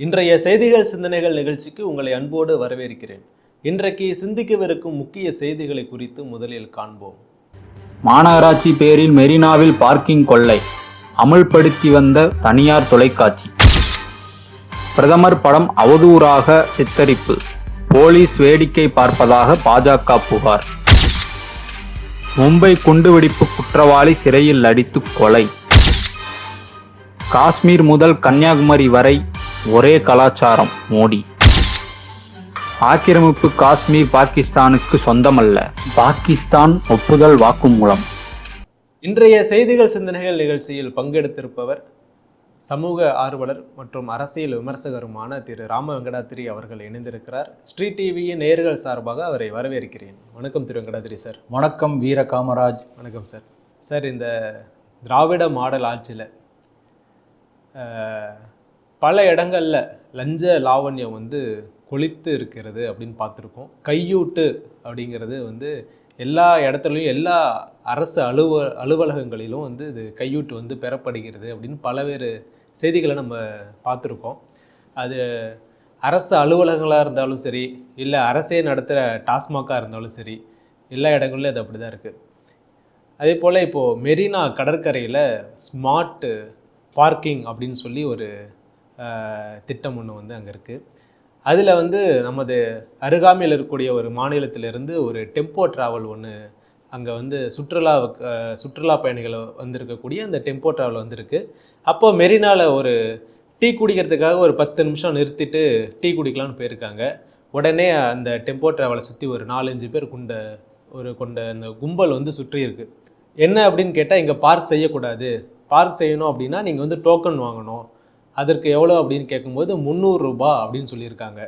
இன்றைய செய்திகள் சிந்தனைகள் நிகழ்ச்சிக்கு உங்களை அன்போடு வரவேற்கிறேன். இன்றைக்கு சிந்திக்கவிருக்கும் முக்கிய செய்திகளை குறித்து முதலில் காண்போம். மாநகராட்சி பேரில் மெரினாவில் பார்க்கிங் கொள்ளை அமல்படுத்தி வந்த தனியார் தொலைக்காட்சி. பிரதமர் படம் அவதூறாக சித்தரிப்பு, போலீஸ் வேடிக்கை பார்ப்பதாக பாஜக புகார். மும்பை குண்டுவெடிப்பு குற்றவாளி சிறையில் அடித்து கொலை. காஷ்மீர் முதல் கன்னியாகுமரி வரை ஒரே கலாச்சாரம் மோடி. ஆக்கிரமிப்பு காஷ்மீர் பாகிஸ்தானுக்கு சொந்தமல்ல, பாகிஸ்தான் ஒப்புதல் வாக்குமூலம். இன்றைய செய்திகள் சிந்தனைகள் நிகழ்ச்சியில் பங்கெடுத்திருப்பவர் சமூக ஆர்வலர் மற்றும் அரசியல் விமர்சகருமான திரு ராம வெங்கடாத்திரி அவர்கள் இணைந்திருக்கிறார். ஸ்ரீ டிவியின் நேயர்கள் சார்பாக அவரை வரவேற்கிறேன். வணக்கம் திரு வெங்கடாத்திரி சார். வணக்கம் வீர காமராஜ். வணக்கம் சார். சார், இந்த திராவிட மாடல் ஆட்சியில் பல இடங்களில் லஞ்ச லாவண்யம் கொளித்து இருக்கிறது அப்படின்னு பார்த்துருக்கோம். கையூட்டு அப்படிங்கிறது எல்லா இடத்துலையும் எல்லா அரசு அலுவலகங்களிலும் இது கையூட்டு பெறப்படுகிறது அப்படின்னு பலவேறு செய்திகளை நம்ம பார்த்துருக்கோம். அது அரசு அலுவலகங்களாக இருந்தாலும் சரி, இல்லை அரசே நடத்துகிற டாஸ்மாகாக இருந்தாலும் சரி, எல்லா இடங்கள்லையும் அது அப்படி தான் இருக்குது. அதே போல் இப்போது மெரினா கடற்கரையில் ஸ்மார்ட் பார்க்கிங் அப்படின்னு சொல்லி ஒரு திட்டம் ஒன்று அங்கே இருக்குது. அதில் நமது அருகாமையில் இருக்கக்கூடிய ஒரு மாநிலத்திலிருந்து ஒரு டெம்போ ட்ராவல் ஒன்று அங்கே சுற்றுலா பயணிகள் வந்திருக்கக்கூடிய அந்த டெம்போ ட்ராவல் வந்திருக்கு. அப்போது மெரினாவில் ஒரு டீ குடிக்கிறதுக்காக ஒரு 10 நிமிஷம் நிறுத்திட்டு டீ குடிக்கலான்னு போயிருக்காங்க. உடனே அந்த டெம்போ ட்ராவலை சுற்றி ஒரு 4-5 பேர் கொண்ட அந்த கும்பல் சுற்றி இருக்கு. என்ன அப்படின்னு கேட்டால், இங்கே பார்க் செய்யக்கூடாது, பார்க் செய்யணும் அப்படின்னா நீங்கள் டோக்கன் வாங்கணும், அதற்கு எவ்வளோ அப்படின்னு கேட்கும்போது 300 ரூபாய் அப்படின்னு சொல்லியிருக்காங்க.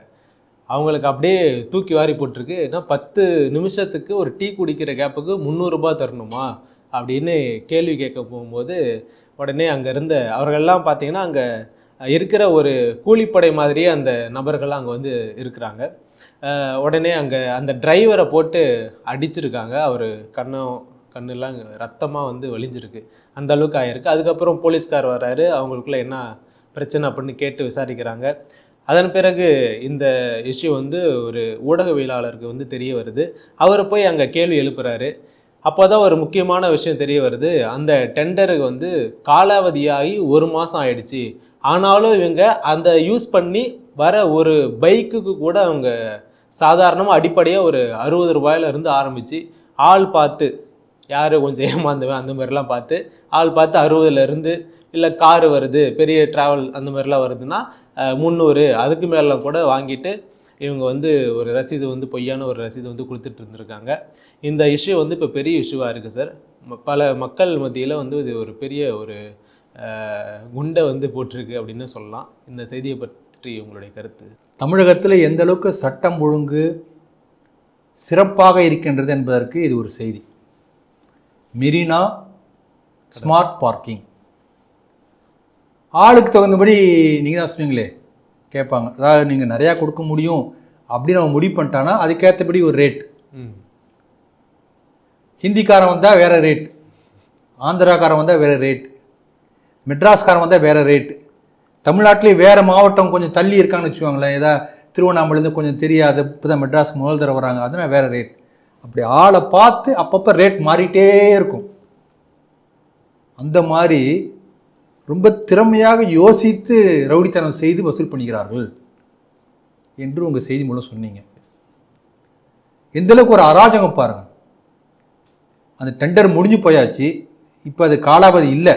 அவங்களுக்கு அப்படியே தூக்கி வாரி போட்டிருக்கு. ஏன்னா 10 நிமிஷத்துக்கு ஒரு டீ குடிக்கிற கேப்புக்கு 300 ரூபாய் தரணுமா அப்படின்னு கேள்வி கேட்க போகும்போது, உடனே அங்கே இருந்த அவர்கள்லாம் பார்த்தீங்கன்னா அங்கே இருக்கிற ஒரு கூலிப்படை மாதிரியே அந்த நபர்கள்லாம் அங்கே இருக்கிறாங்க. உடனே அங்கே அந்த டிரைவரை போட்டு அடிச்சிருக்காங்க. அவர் கண்ணெல்லாம் ரத்தமாக வலிஞ்சிருக்கு, அந்த அளவுக்கு ஆகிருக்கு. அதுக்கப்புறம் போலீஸ்கார் வர்றாரு, அவங்களுக்குள்ள என்ன பிரச்சனை அப்படின்னு கேட்டு விசாரிக்கிறாங்க. அதன் பிறகு இந்த இஷ்யூ ஒரு ஊடகவியலாளருக்கு தெரிய வருது. அவர் போய் அங்கே கேள்வி எழுப்புறாரு. அப்போ தான் ஒரு முக்கியமான விஷயம் தெரிய வருது. அந்த டெண்டருக்கு காலாவதியாகி 1 மாதம் ஆயிடுச்சு. ஆனாலும் இவங்க அந்த யூஸ் பண்ணி வர ஒரு பைக்குக்கு கூட அவங்க சாதாரணமாக அடிப்படையாக ஒரு 60 ரூபாயிலிருந்து ஆரம்பித்து, ஆள் பார்த்து யார் கொஞ்சம் ஏமாந்துவேன் அந்த மாதிரிலாம் பார்த்து ஆள் பார்த்து 60லேருந்து, இல்லை காரு வருது பெரிய ட்ராவல் அந்த மாதிரிலாம் வருதுன்னா 300, அதுக்கு மேலாம் கூட வாங்கிட்டு இவங்க ஒரு ரசீது பொய்யான ஒரு ரசீது கொடுத்துட்டு இருந்திருக்காங்க. இந்த இஷ்யூ இப்போ பெரிய இஷ்யூவாக இருக்குது சார். பல மக்கள் மத்தியில் இது ஒரு பெரிய ஒரு குண்டை போட்டிருக்கு அப்படின்னு சொல்லலாம். இந்த செய்தியை பற்றி உங்களுடைய கருத்து? தமிழகத்தில் எந்த அளவுக்கு சட்டம் ஒழுங்கு சிறப்பாக இருக்கின்றது என்பதற்கு இது ஒரு செய்தி. மெரினா ஸ்மார்ட் பார்க்கிங், ஆளுக்கு தகுந்தபடி நீங்கள் தான் சொன்னீங்களே கேட்பாங்க. அதாவது நீங்கள் நிறையா கொடுக்க முடியும் அப்படின்னு அவன் முடிவு பண்ணிட்டான்னா அதுக்கேற்றபடி ஒரு ரேட். ஹிந்திக்காரன் வந்தால் வேறு ரேட், ஆந்திராக்காரன் வந்தால் வேறு ரேட், மெட்ராஸ்காரன் வந்தால் வேறு ரேட்டு. தமிழ்நாட்டிலே வேறு மாவட்டம் கொஞ்சம் தள்ளி இருக்காங்கன்னு வச்சுக்கோங்களேன், ஏதாவது திருவண்ணாமலேருந்து கொஞ்சம் தெரியாது, இப்போ தான் மெட்ராஸ் முதல் தடவை வராங்க, அதனால் வேறு ரேட். அப்படி ஆளை பார்த்து அப்பப்போ ரேட் மாறிட்டே இருக்கும். அந்த மாதிரி ரொம்ப திறமையாக யோசித்து ரவுடித்தனம் செய்து வசூல் பண்ணுகிறார்கள் என்று உங்கள் செய்தி மூலம் சொன்னீங்க. எந்தளவுக்கு ஒரு அராஜகம் பாருங்கள். அந்த டெண்டர் முடிஞ்சு போயாச்சு, இப்போ அது காலாவதி இல்லை,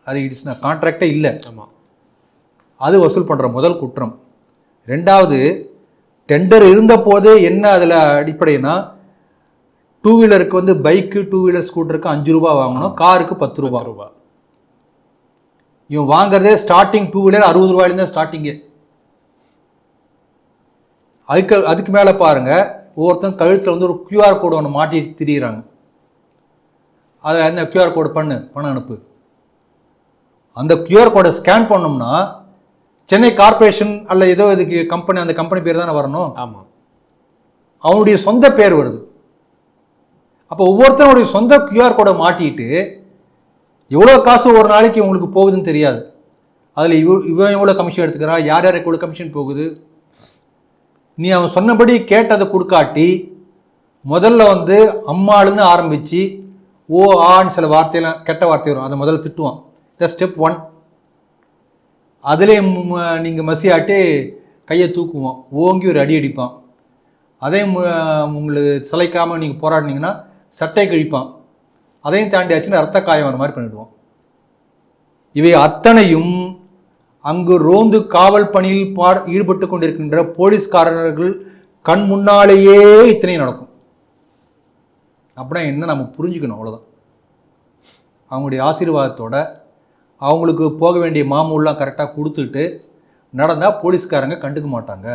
அது இட்ஸ் கான்ட்ராக்டே இல்லை. ஆமாம், அது வசூல் பண்ணுற முதல் குற்றம். ரெண்டாவது, டெண்டர் இருந்த போதே என்ன அதில் அடிப்படைனா, 2 வீலருக்கு பைக்கு 2 வீலர் ஸ்கூட்டருக்கு 5 ரூபா வாங்கணும், காருக்கு 10 ரூபா. இவன் வாங்குறதே ஸ்டார்டிங் 2 வீலர் 60 ரூபாயிலேருந்து தான் ஸ்டார்டிங்கே. அதுக்கு மேலே பாருங்கள், ஒவ்வொருத்தரும் கழுத்தில் ஒரு QR கோடு ஒன்று மாட்டிட்டு திரியிறாங்க. அதை அந்த QR கோடு பணம் அனுப்பு. அந்த QR கோடை ஸ்கேன் பண்ணோம்னா சென்னை கார்பரேஷன் அல்ல ஏதோ இதுக்கு கம்பெனி, அந்த கம்பெனி பேர் தானே வரணும். ஆமாம், அவனுடைய சொந்த பேர் வருது. அப்போ ஒவ்வொருத்தனுடைய சொந்த QR கோடை மாட்டிட்டு எவ்வளோ காசு ஒரு நாளைக்கு உங்களுக்கு போகுதுன்னு தெரியாது. அதில் இவன் எவ்வளோ கமிஷன் எடுத்துக்கிறான், யார் யாருக்கு எவ்வளோ கமிஷன் போகுது. நீ அவன் சொன்னபடி கேட்டதை கொடுக்காட்டி முதல்ல வந்து அம்மாளுன்னு ஆரம்பித்து ஓ ஆன்னு சில வார்த்தையெல்லாம் கெட்ட வார்த்தை வரும், அதை முதல்ல திட்டுவான். இதான் ஸ்டெப் 1. அதிலே நீங்கள் மசியாட்டி கையை தூக்குவான், ஓங்கி ஒரு அடி அடிப்பான். அதே உங்களுக்கு சளைக்காமல் நீங்கள் போராடினீங்கன்னா சட்டை கழிப்பான். அதையும் தாண்டி ஆச்சுன்னா ரத்த காயம் வர மாதிரி பண்ணிவிடுவான். இவை அத்தனையும் அங்கு ரோந்து காவல் பணியில் ஈடுபட்டு கொண்டிருக்கின்ற போலீஸ்காரர்கள் கண் முன்னாலேயே இத்தனையும் நடக்கும். அப்படின்னா என்ன நம்ம புரிஞ்சுக்கணும், அவ்வளோதான். அவங்களுடைய ஆசீர்வாதத்தோட அவங்களுக்கு போக வேண்டிய மாமூல்லாம் கரெக்டாக கொடுத்துட்டு நடந்தால் போலீஸ்காரங்க கண்டுக்க மாட்டாங்க.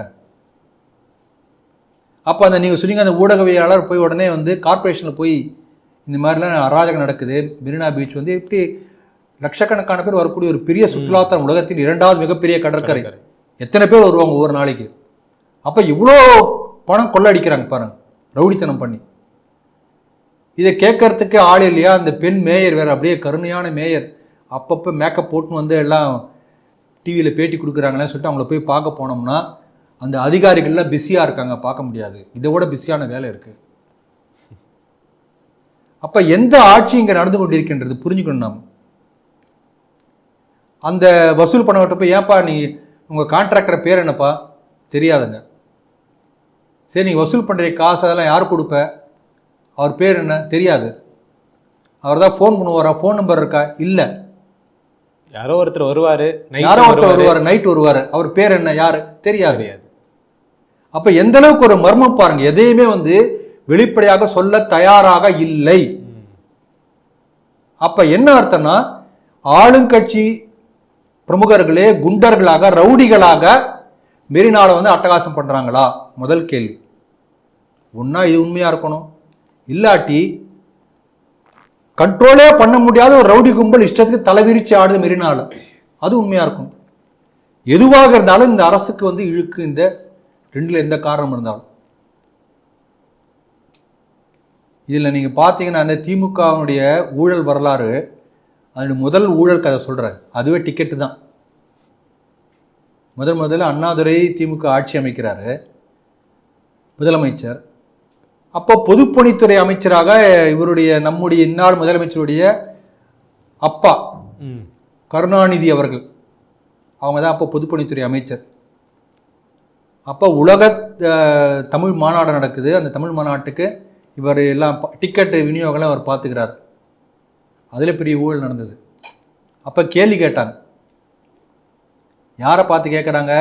அப்போ அந்த நீங்கள் சொன்னீங்க அந்த ஊடகவியலாளர் போய் உடனே வந்து கார்பரேஷனில் போய் இந்த மாதிரிலாம் அராஜகம் நடக்குது, மெரினா பீச் வந்து எப்படி லட்சக்கணக்கான பேர் வரக்கூடிய ஒரு பெரிய சுற்றுலாத்தலம், உலகத்தின் 2வது மிகப்பெரிய கடற்கரை, எத்தனை பேர் வருவாங்க ஒவ்வொரு நாளைக்கு. அப்போ இவ்வளோ பணம் கொள்ளடிக்கிறாங்க பாருங்க, ரவுடித்தனம் பண்ணி. இதை கேட்கறதுக்கு ஆள் இல்லையா? அந்த பெண் மேயர் வேறு, அப்படியே கருணையான மேயர், அப்பப்போ மேக்கப் போட்டுன்னு வந்து எல்லாம் டிவியில் பேட்டி கொடுக்குறாங்களேன்னு சொல்லிட்டு அவங்கள போய் பார்க்க போனோம்னா அந்த அதிகாரிகள்லாம் பிஸியாக இருக்காங்க, பார்க்க முடியாது. இதை விட பிஸியான வேலை இருக்குது. அப்போ எந்த ஆட்சி இங்கே நடந்து கொண்டிருக்கின்றது புரிஞ்சுக்கணும் நாம். அந்த வசூல் பண்ணவர்கிட்ட போய் ஏன்ப்பா நீ உங்கள் கான்ட்ராக்டர் பேர் என்னப்பா, தெரியாதுங்க. சரி நீங்கள் வசூல் பண்ணுற காசு அதெல்லாம் யார் கொடுப்ப, அவர் பேர் என்ன, தெரியாது. அவர் தான் ஃபோன் பண்ணுவாரா, ஃபோன் நம்பர் இருக்கா, இல்லை. யாரோ ஒருத்தர் வருவார், நைட் வருவார், அவர் பேர் என்ன, யார், தெரியாது. அப்போ எந்த அளவுக்கு ஒரு மர்மம் பாருங்க, எதையுமே வந்து வெளிப்படையாக சொல்ல தயாராக இல்லை. அப்ப என்ன அர்த்தம்னா ஆளுங்கட்சி பிரமுகர்களே குண்டர்களாக ரவுடிகளாக மெரினால வந்து அட்டகாசம் பண்றாங்களா, முதல் கேள்வி. ஒன்னா இது உண்மையா இருக்கணும், இல்லாட்டி கண்ட்ரோலே பண்ண முடியாத ஒரு ரவுடி கும்பல் இஷ்டத்துக்கு தலைவிரிச்சு ஆடுது மெரினால, அது உண்மையா இருக்கும். எதுவாக இருந்தாலும் இந்த அரசுக்கு வந்து இழுக்கு, இந்த ரெண்டுல எந்த காரணம் இருந்தாலும். இதில் நீங்கள் பார்த்தீங்கன்னா அந்த திமுகவினுடைய ஊழல் வரலாறு, அதனுடைய முதல் ஊழல் கதை சொல்கிறேன், அதுவே டிக்கெட்டு தான். முதல்ல அண்ணாதுரை திமுக ஆட்சி அமைக்கிறாரு, முதலமைச்சர். அப்போ பொதுப்பணித்துறை அமைச்சராக இவருடைய நம்முடைய இந்நாள் முதலமைச்சருடைய அப்பா கருணாநிதி அவர்கள், அவங்க தான் அப்போ பொதுப்பணித்துறை அமைச்சர். அப்போ உலக தமிழ் மாநாடு நடக்குது, அந்த தமிழ் மாநாட்டுக்கு இவர் எல்லாம் டிக்கெட் விநியோகம்லாம் அவர் பார்த்துக்கிறார். அதில் பெரிய ஊழல் நடந்தது. அப்போ கேள்வி கேட்டாங்க, யாரை பார்த்து கேட்குறாங்க,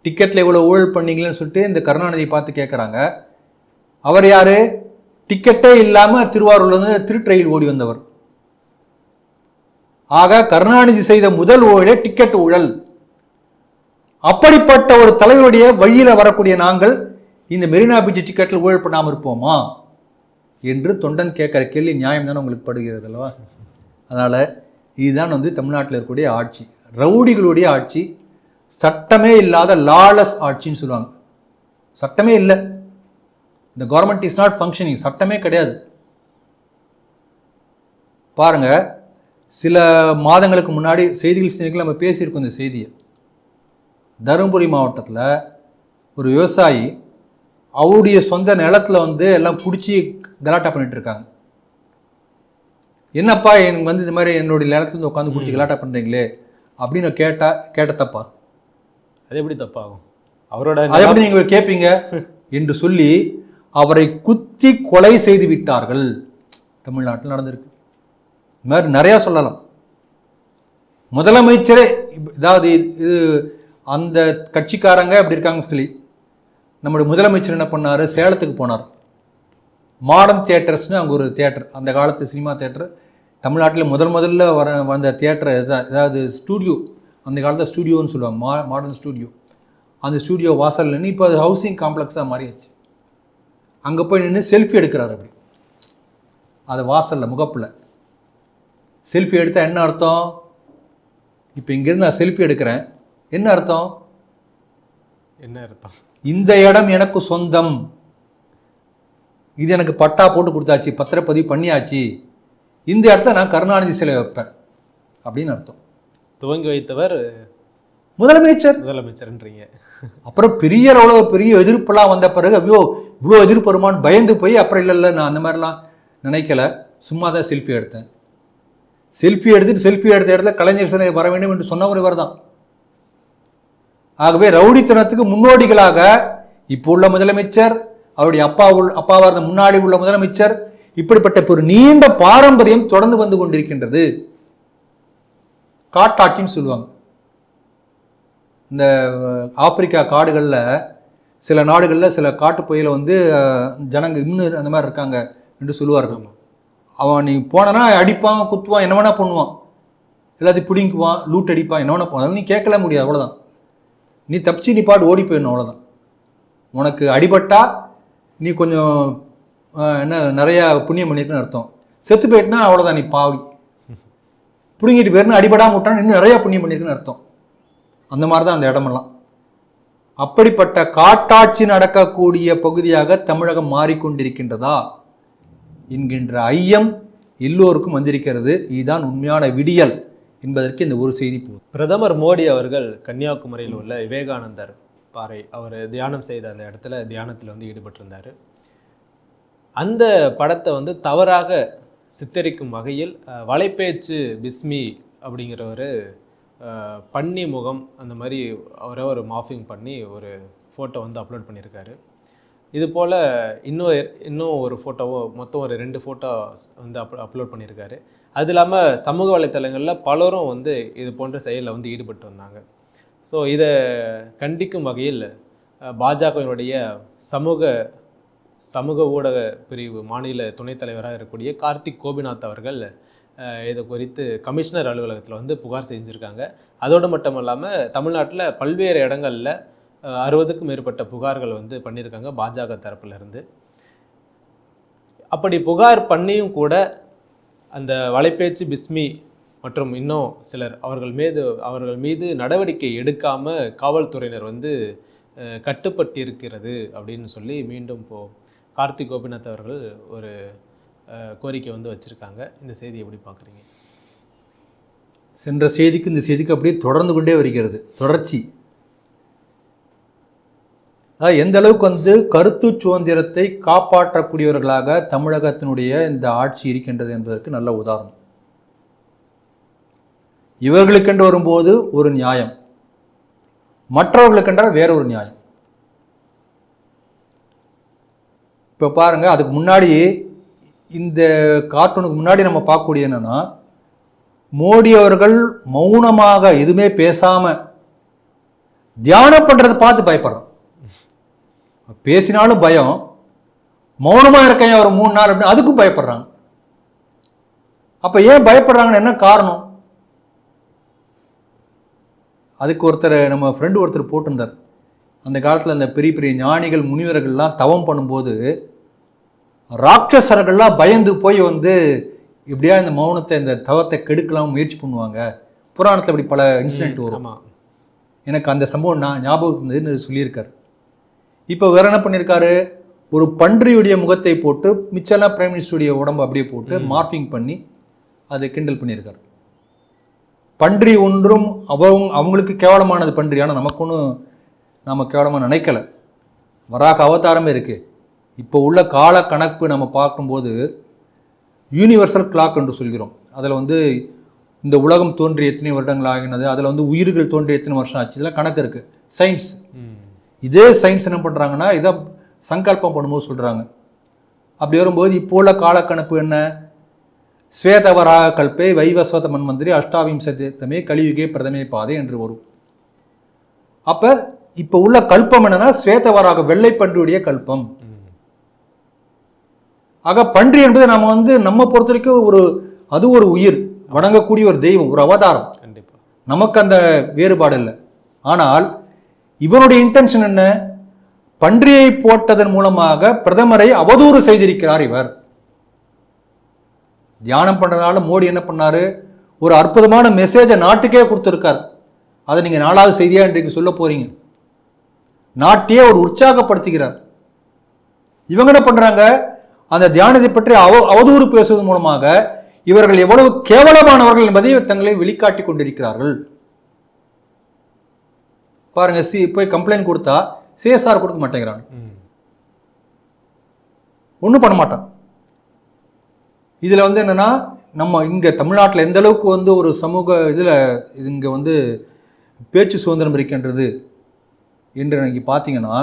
டிக்கெட்டில் இவ்வளோ ஊழல் பண்ணீங்களேன்னு சொல்லிட்டு இந்த கருணாநிதியை பார்த்து கேட்குறாங்க. அவர் யார், டிக்கெட்டே இல்லாமல் திருவாரூர்லேருந்து திருட்ரயில் ஓடி வந்தவர். ஆக கருணாநிதி செய்த முதல் ஊழலே டிக்கெட் ஊழல். அப்படிப்பட்ட ஒரு தலைவருடைய வழியில் வரக்கூடிய நாங்கள் இந்த மெரினா பீச் டிக்கெட்டில் ஊழல் பண்ணாமல் இருப்போமா என்று தொண்டன் கேட்குற கேள்வி நியாயம் தானே உங்களுக்கு படுகிறது அல்லவா? அதனால் இதுதான் வந்து தமிழ்நாட்டில் இருக்கக்கூடிய ஆட்சி, ரவுடிகளுடைய ஆட்சி, சட்டமே இல்லாத லாலஸ் ஆட்சின்னு சொல்லுவாங்க. சட்டமே இல்லை, இந்த கவர்மெண்ட் இஸ் நாட் ஃபங்க்ஷனிங், சட்டமே கிடையாது. பாருங்க, சில மாதங்களுக்கு முன்னாடி செய்திகள் நம்ம பேசியிருக்கோம் இந்த செய்தியை. தருமபுரி மாவட்டத்தில் ஒரு விவசாயி அவருடைய சொந்த நிலத்தில் வந்து எல்லாம் குடிச்சு கலாட்டா பண்ணிட்டு இருக்காங்க. என்னப்பா எனக்கு வந்து இந்த மாதிரி என்னுடைய நிலத்துல உட்காந்து குடிச்சு கலாட்டா பண்ணுறீங்களே அப்படின்னு கேட்ட தப்பா? அது எப்படி தப்பாகும்? அவரோட அதை எப்படி நீங்கள் கேட்பீங்க என்று சொல்லி அவரை குத்தி கொலை செய்து விட்டார்கள். தமிழ்நாட்டில் நடந்திருக்கு. இந்த மாதிரி நிறையா சொல்லலாம். முதலமைச்சரே இதாவது இது அந்த கட்சிக்காரங்க அப்படி இருக்காங்கன்னு சொல்லி நம்முடைய முதலமைச்சர் என்ன பண்ணார், சேலத்துக்கு போனார். மாடர்ன் தியேட்டர்ஸ்னு அங்கே ஒரு தியேட்டர், அந்த காலத்து சினிமா தியேட்டர், தமிழ்நாட்டில் முதல்ல வந்த தியேட்டர் ஏதாவது ஸ்டூடியோ, அந்த காலத்தில் ஸ்டூடியோன்னு சொல்லுவாங்க, மாடர்ன் ஸ்டூடியோ. அந்த ஸ்டூடியோ வாசல் நின்று இப்போ அது ஹவுசிங் காம்ப்ளெக்ஸாக மாறிடுச்சு. அங்கே போய் நின்று செல்ஃபி எடுக்கிறார். அப்படி அது வாசலில் முகப்பில் செல்ஃபி எடுத்தால் என்ன அர்த்தம்? இப்போ இங்கேருந்து நான் செல்ஃபி எடுக்கிறேன், என்ன அர்த்தம்? என்ன அர்த்தம்? இந்த இடம் எனக்கு சொந்தம், இது எனக்கு பட்டா போட்டு கொடுத்தாச்சு, பத்திரப்பதிவு பண்ணியாச்சு, இந்த இடத்துல நான் கருணாநிதி சிலை வைப்பேன் அப்படின்னு அர்த்தம். துவங்கி வைத்தவர் முதலமைச்சர்ன்றீங்க. அப்புறம் பெரிய அளவு பெரிய எதிர்ப்பெல்லாம் வந்த பிறகு ஐயோ இவ்வளோ எதிர்ப்பு வருமானு பயந்து போய் அப்புறம் இல்லை நான் அந்த மாதிரிலாம் நினைக்கல, சும்மா தான் செல்ஃபி எடுத்தேன். செல்ஃபி எடுத்த இடத்துல கலைஞர் சிலை வர வேண்டும் என்று சொன்னவர் இவர் தான். ஆகவே ரவுடித்தனத்துக்கு முன்னோடிகளாக இப்போ உள்ள முதலமைச்சர், அவருடைய அப்பாவா இருந்த முன்னாடி உள்ள முதலமைச்சர், இப்படிப்பட்ட ஒரு நீண்ட பாரம்பரியம் தொடர்ந்து வந்து கொண்டிருக்கின்றது. காட்டாட்சின்னு சொல்லுவாங்க. இந்த ஆப்பிரிக்கா காடுகளில் சில நாடுகளில் சில காட்டு புயல வந்து ஜனங்க இன்னும் அந்த மாதிரி இருக்காங்க என்று சொல்லுவார்கள். அவன் நீ போனா அடிப்பான், குத்துவான், என்ன வேணா பண்ணுவான், எல்லாத்தையும் பிடிங்குவான், லூட் அடிப்பான், என்ன வேணா பண்ணுவான். நீ கேட்கல முடியாது, அவ்வளோதான். நீ தப்பிச்சு நீ பாட்டு ஓடி போயிடணும், அவ்வளோதான். உனக்கு அடிபட்டா நீ கொஞ்சம் நிறையா புண்ணியம் பண்ணிருக்குன்னு அர்த்தம். செத்து போயிட்டுனா அவ்வளோதான், நீ பாவி. பிடுங்கிட்டு போயிருந்தா அடிபடாம விட்டான்னு இன்னும் நிறையா புண்ணியம் பண்ணிருக்குன்னு அர்த்தம். அந்த மாதிரி தான் அந்த இடமெல்லாம். அப்படிப்பட்ட காட்டாட்சி நடக்கக்கூடிய பகுதியாக தமிழகம் மாறிக்கொண்டிருக்கின்றதா என்கின்ற ஐயம் எல்லோருக்கும் வந்திருக்கிறது. இதுதான் உண்மையான விடியல் என்பதற்கு இந்த ஒரு செய்தி போதும். பிரதமர் மோடி அவர்கள் கன்னியாகுமரியில் உள்ள விவேகானந்தர் பாறை, அவர் தியானம் செய்த அந்த இடத்துல தியானத்தில் வந்து ஈடுபட்டிருந்தார். அந்த படத்தை வந்து தவறாக சித்தரிக்கும் வகையில் வலைப்பேச்சு பிஸ்மி அப்படிங்கிற ஒரு பன்னி முகம் அந்த மாதிரி அவரை ஒரு மாஃபிங் பண்ணி ஒரு ஃபோட்டோ வந்து அப்லோட் பண்ணியிருக்காரு. இது போல் இன்னும் ஒரு ஃபோட்டோவோ, மொத்தம் ஒரு 2 ஃபோட்டோ வந்து அப்லோட் பண்ணியிருக்காரு. அது இல்லாமல் சமூக வலைத்தளங்களில் பலரும் வந்து இது போன்ற செயலில் வந்து ஈடுபட்டு வந்தாங்க. ஸோ இதை கண்டிக்கும் வகையில் பாஜகவினுடைய சமூக ஊடக பிரிவு மாநில துணைத் தலைவராக இருக்கக்கூடிய கார்த்திக் கோபிநாத் அவர்கள் இதை குறித்து கமிஷனர் அலுவலகத்தில் வந்து புகார் செஞ்சுருக்காங்க. அதோடு மட்டும் இல்லாமல் தமிழ்நாட்டில் பல்வேறு இடங்களில் 60க்கும் மேற்பட்ட புகார்கள் வந்து பண்ணியிருக்காங்க பாஜக தரப்புலேருந்து. அப்படி புகார் பண்ணியும் கூட அந்த வலைப்பேச்சு பிஸ்மி மற்றும் இன்னும் சிலர் அவர்கள் மீது நடவடிக்கை எடுக்காமல் காவல்துறையினர் வந்து கட்டுப்பட்டிருக்கிறது அப்படின்னு சொல்லி மீண்டும் கார்த்திக் கோபிநாத் அவர்கள் ஒரு கோரிக்கை வந்து வச்சுருக்காங்க. இந்த செய்தி எப்படி பார்க்குறீங்க? சென்ற செய்திக்கு இந்த செய்திக்கு அப்படியே தொடர்ந்து கொண்டே வருகிறது, தொடர்ச்சி. அதாவது எந்த அளவுக்கு வந்து கருத்து சுதந்திரத்தை காப்பாற்றக்கூடியவர்களாக தமிழகத்தினுடைய இந்த ஆட்சி இருக்கின்றது என்பதற்கு நல்ல உதாரணம். இவர்களுக்கென்று வரும்போது ஒரு நியாயம், மற்றவர்களுக்கென்றால் வேற ஒரு நியாயம். இப்போ பாருங்க, அதுக்கு முன்னாடி இந்த கார்ட்டூனுக்கு முன்னாடி நம்ம பார்க்கக்கூடிய என்னன்னா, மோடி அவர்கள் மௌனமாக எதுவுமே பேசாம தியானம் பண்றதை பார்த்து பயப்படுறோம். பேசினாலும் பயம், மௌனமா இருக்கேன் ஒரு 3 நாள் அப்படின்னு அதுக்கும் பயப்படுறாங்க. அப்ப ஏன் பயப்படுறாங்கன்னு என்ன காரணம்? அதுக்கு நம்ம ஃப்ரெண்டு ஒருத்தர் போட்டிருந்தார். அந்த காலத்தில் அந்த பெரிய பெரிய ஞானிகள் முனிவர்கள்லாம் தவம் பண்ணும்போது ராட்சசர்கள்லாம் பயந்து போய் வந்து இப்படியா இந்த மௌனத்தை இந்த தவத்தை கெடுக்கலாம் முயற்சி பண்ணுவாங்க. புராணத்தில் இப்படி பல இன்சிடென்ட் வரும். எனக்கு அந்த சம்பவம் நான் ஞாபகத்துன்னு சொல்லியிருக்காரு. இப்போ வேற என்ன பண்ணியிருக்காரு, ஒரு பன்றியுடைய முகத்தை போட்டு மிச்செல்லாம் பிரைம் மினிஸ்டருடைய உடம்பு அப்படியே போட்டு மார்பிங் பண்ணி அதை கிண்டல் பண்ணியிருக்காரு. பன்றி ஒன்றும் அவங்களுக்கு கேவலமானது பன்றி, ஆனால் நமக்கு ஒன்றும் நம்ம கேவலமாக நினைக்கல. வராக அவதாரமே இருக்கு. இப்போ உள்ள கால கணக்கு நம்ம பார்க்கும்போது யூனிவர்சல் கிளாக் என்று சொல்கிறோம். அதில் வந்து இந்த உலகம் தோன்றி எத்தனை வருடங்கள் ஆகினது, அதில் வந்து உயிர்கள் தோன்றி எத்தனை வருஷம் ஆச்சு, இதெல்லாம் கணக்கு இருக்கு. சயின்ஸ், இதே சயின்ஸ் என்ன பண்ணுறாங்கன்னா இதை சங்கல்பம் பண்ணும்போது சொல்கிறாங்க. அப்படி வரும்போது இப்போ உள்ள காலக்கணப்பு என்ன, ஸ்வேதவராக கல்பே வைவஸ்வத மன்மந்திரி அஷ்டாவிம்சமே கலியுகே பிரதமே பாதை என்று வரும். அப்போ இப்போ உள்ள கல்பம் என்னன்னா ஸ்வேதவராக வெள்ளை பன்றியுடைய கல்பம். ஆக பன்றி என்பது நம்ம வந்து நம்ம பொறுத்த வரைக்கும் அது ஒரு உயிர், வணங்கக்கூடிய ஒரு தெய்வம், ஒரு அவதாரம். நமக்கு அந்த வேறுபாடு இல்லை. ஆனால் இவனுடைய இன்டென்ஷன் என்ன, பன்றியை போட்டதன் மூலமாக பிரதமரை அவதூறு செய்திருக்கிறார் இவர். தியானம் பண்றதுனால மோடி என்ன பண்ணாரு, ஒரு அற்புதமான மெசேஜை நாட்டுக்கே கொடுத்திருக்கார். அதை நீங்க 4வது செய்தியா இன்றைக்கு சொல்ல போறீங்க. நாட்டையே ஒரு உற்சாகப்படுத்துகிறார். இவங்க என்ன பண்றாங்க, அந்த தியானத்தை பற்றி அவதூறு பேசுவதன் மூலமாக இவர்கள் எவ்வளவு கேவலமானவர்கள் என்பதை தங்களை வெளிக்காட்டி கொண்டிருக்கிறார்கள். பாருங்க, போய் கம்ப்ளைண்ட் கொடுத்தா சிஎஸ்ஆர் கொடுக்க மாட்டேங்கிறாங்க, ஒன்றும் பண்ண மாட்டான். இதுல வந்து என்னன்னா, நம்ம இங்க தமிழ்நாட்டில் எந்த அளவுக்கு வந்து ஒரு சமூக இதுல இங்க வந்து பேச்சு சுதந்திரம் இருக்கின்றது என்று இன்னைக்கு பார்த்தீங்கன்னா,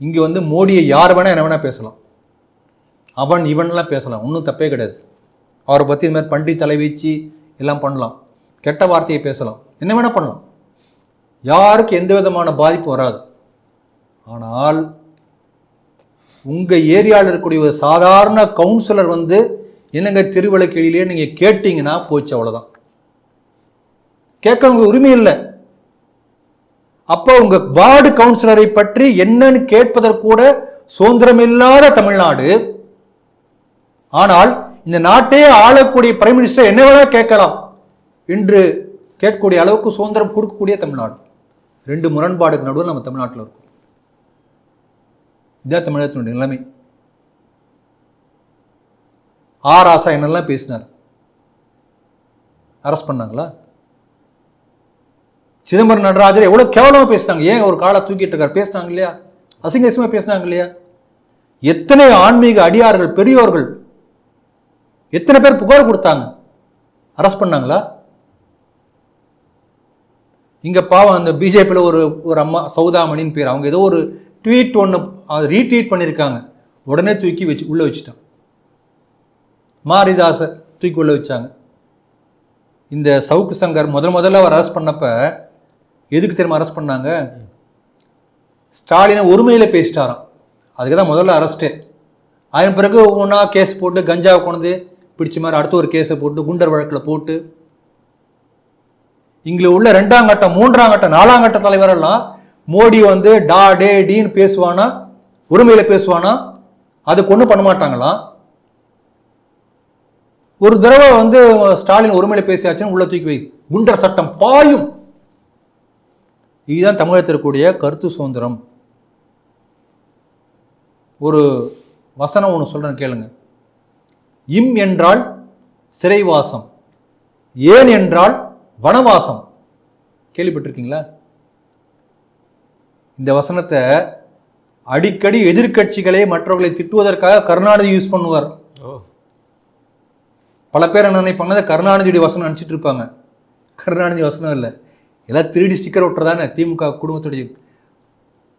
இங்க வந்து மோடியை யார் வேணா என்ன வேணா பேசலாம், அவன் இவன்லாம் பேசலாம், ஒன்றும் தப்பே கிடையாது. அவரை பற்றி இது மாதிரி பண்டி தலை வீச்சு எல்லாம் பண்ணலாம், கெட்ட வார்த்தையை பேசலாம், என்ன வேணா பண்ணலாம், யாருக்கு எந்த விதமான பாதிப்பு வராது. ஆனால் உங்க ஏரியாவில் இருக்கக்கூடிய ஒரு சாதாரண கவுன்சிலர் வந்து என்னங்க திருவிளக்கெளியிலே நீங்க கேட்டீங்கன்னா போச்சு, அவ்வளவுதான். கேட்க உங்க உரிமை இல்லை. அப்போ உங்க வார்டு கவுன்சிலரை பற்றி என்னன்னு கேட்பதற்கூட சுதந்திரம் இல்லாத தமிழ்நாடு. ஆனால் இந்த நாட்டையே ஆளக்கூடிய பிரைம் மினிஸ்டர் என்ன வேணா கேட்கலாம் என்று கேட்கக்கூடிய அளவுக்கு சுதந்திரம் கொடுக்கக்கூடிய தமிழ்நாடு. ரெண்டு முரண்பாடுக்கு நடுவில் நம்ம தமிழ்நாட்டில் இருக்கோம். இதான் தமிழகத்தினுடைய நிலைமை. ராசா என்னெல்லாம் பேசினார், அரெஸ்ட் பண்ணாங்களா? சிதம்பரம் நடராஜர் எவ்வளவு கேவலமா பேசினாங்க, ஏன் ஒரு காலை தூக்கிட்டு இருக்காரு, பேசினாங்க இல்லையா? அசிங்கமா பேசினாங்க இல்லையா? எத்தனை ஆன்மீக அடியார்கள் பெரியோர்கள் எத்தனை பேர் புகார் கொடுத்தாங்க, அரெஸ்ட் பண்ணாங்களா? இங்க பாவம் அந்த பிஜேபியில் ஒரு அம்மா சௌதாமணின்னு பேர், அவங்க ஏதோ ஒரு ட்வீட் ஒன்று ரீட்வீட் பண்ணியிருக்காங்க, உடனே தூக்கி உள்ள வச்சுட்டான். மாரிதாசை தூக்கி உள்ள வச்சாங்க. இந்த சவுக்கு சங்கர் முதல்ல அவர் அரெஸ்ட் பண்ணப்ப எதுக்கு தெரியுமா அரெஸ்ட் பண்ணாங்க? ஸ்டாலினை ஒருமையில பேசிட்டாராம், அதுக்கு தான் முதல்ல அரெஸ்டே. அதன் பிறகு ஒன்றா கேஸ் போட்டு கஞ்சாவை கொண்டு பிடிச்ச மாதிரி அடுத்த ஒரு கேஸை போட்டு குண்டர் வழக்கில் போட்டு இங்கே உள்ள 2ஆம் கட்ட 3ஆம் கட்ட 4ஆம் கட்ட தலைவரெல்லாம் மோடி வந்து டா டே டீன்னு பேசுவானா, உரிமையில பேசுவானா, அது கொண்டு பண்ண மாட்டாங்களாம். ஒரு தடவை வந்து ஸ்டாலின் ஒருமையில பேசியாச்சுன்னு உள்ள தூக்கி வை, குண்டர் சட்டம் பாயும். இதுதான் தமிழகத்தில் இருக்கக்கூடிய கருத்து சுதந்திரம். ஒரு வசனம் ஒன்று சொல்றேன் கேளுங்க. இம் என்றால் சிறைவாசம், ஏன் என்றால் வனவாசம். கேள்விப்பட்டிருக்கீங்களா? இந்த வசனத்தை அடிக்கடி எதிர்கட்சிகளை மற்றவர்களை திட்டுவதற்காக கருணாநிதி யூஸ் பண்ணுவார். பல பேர் என்ன நினைப்பாங்க, கருணாநிதியுடைய வசனம் நினைச்சிட்டு இருப்பாங்க. கருணாநிதி வசனம் இல்லை, எல்லாம் திருடி ஸ்டிக்கர் ஒட்டுறதானே திமுக குடும்பத்துடைய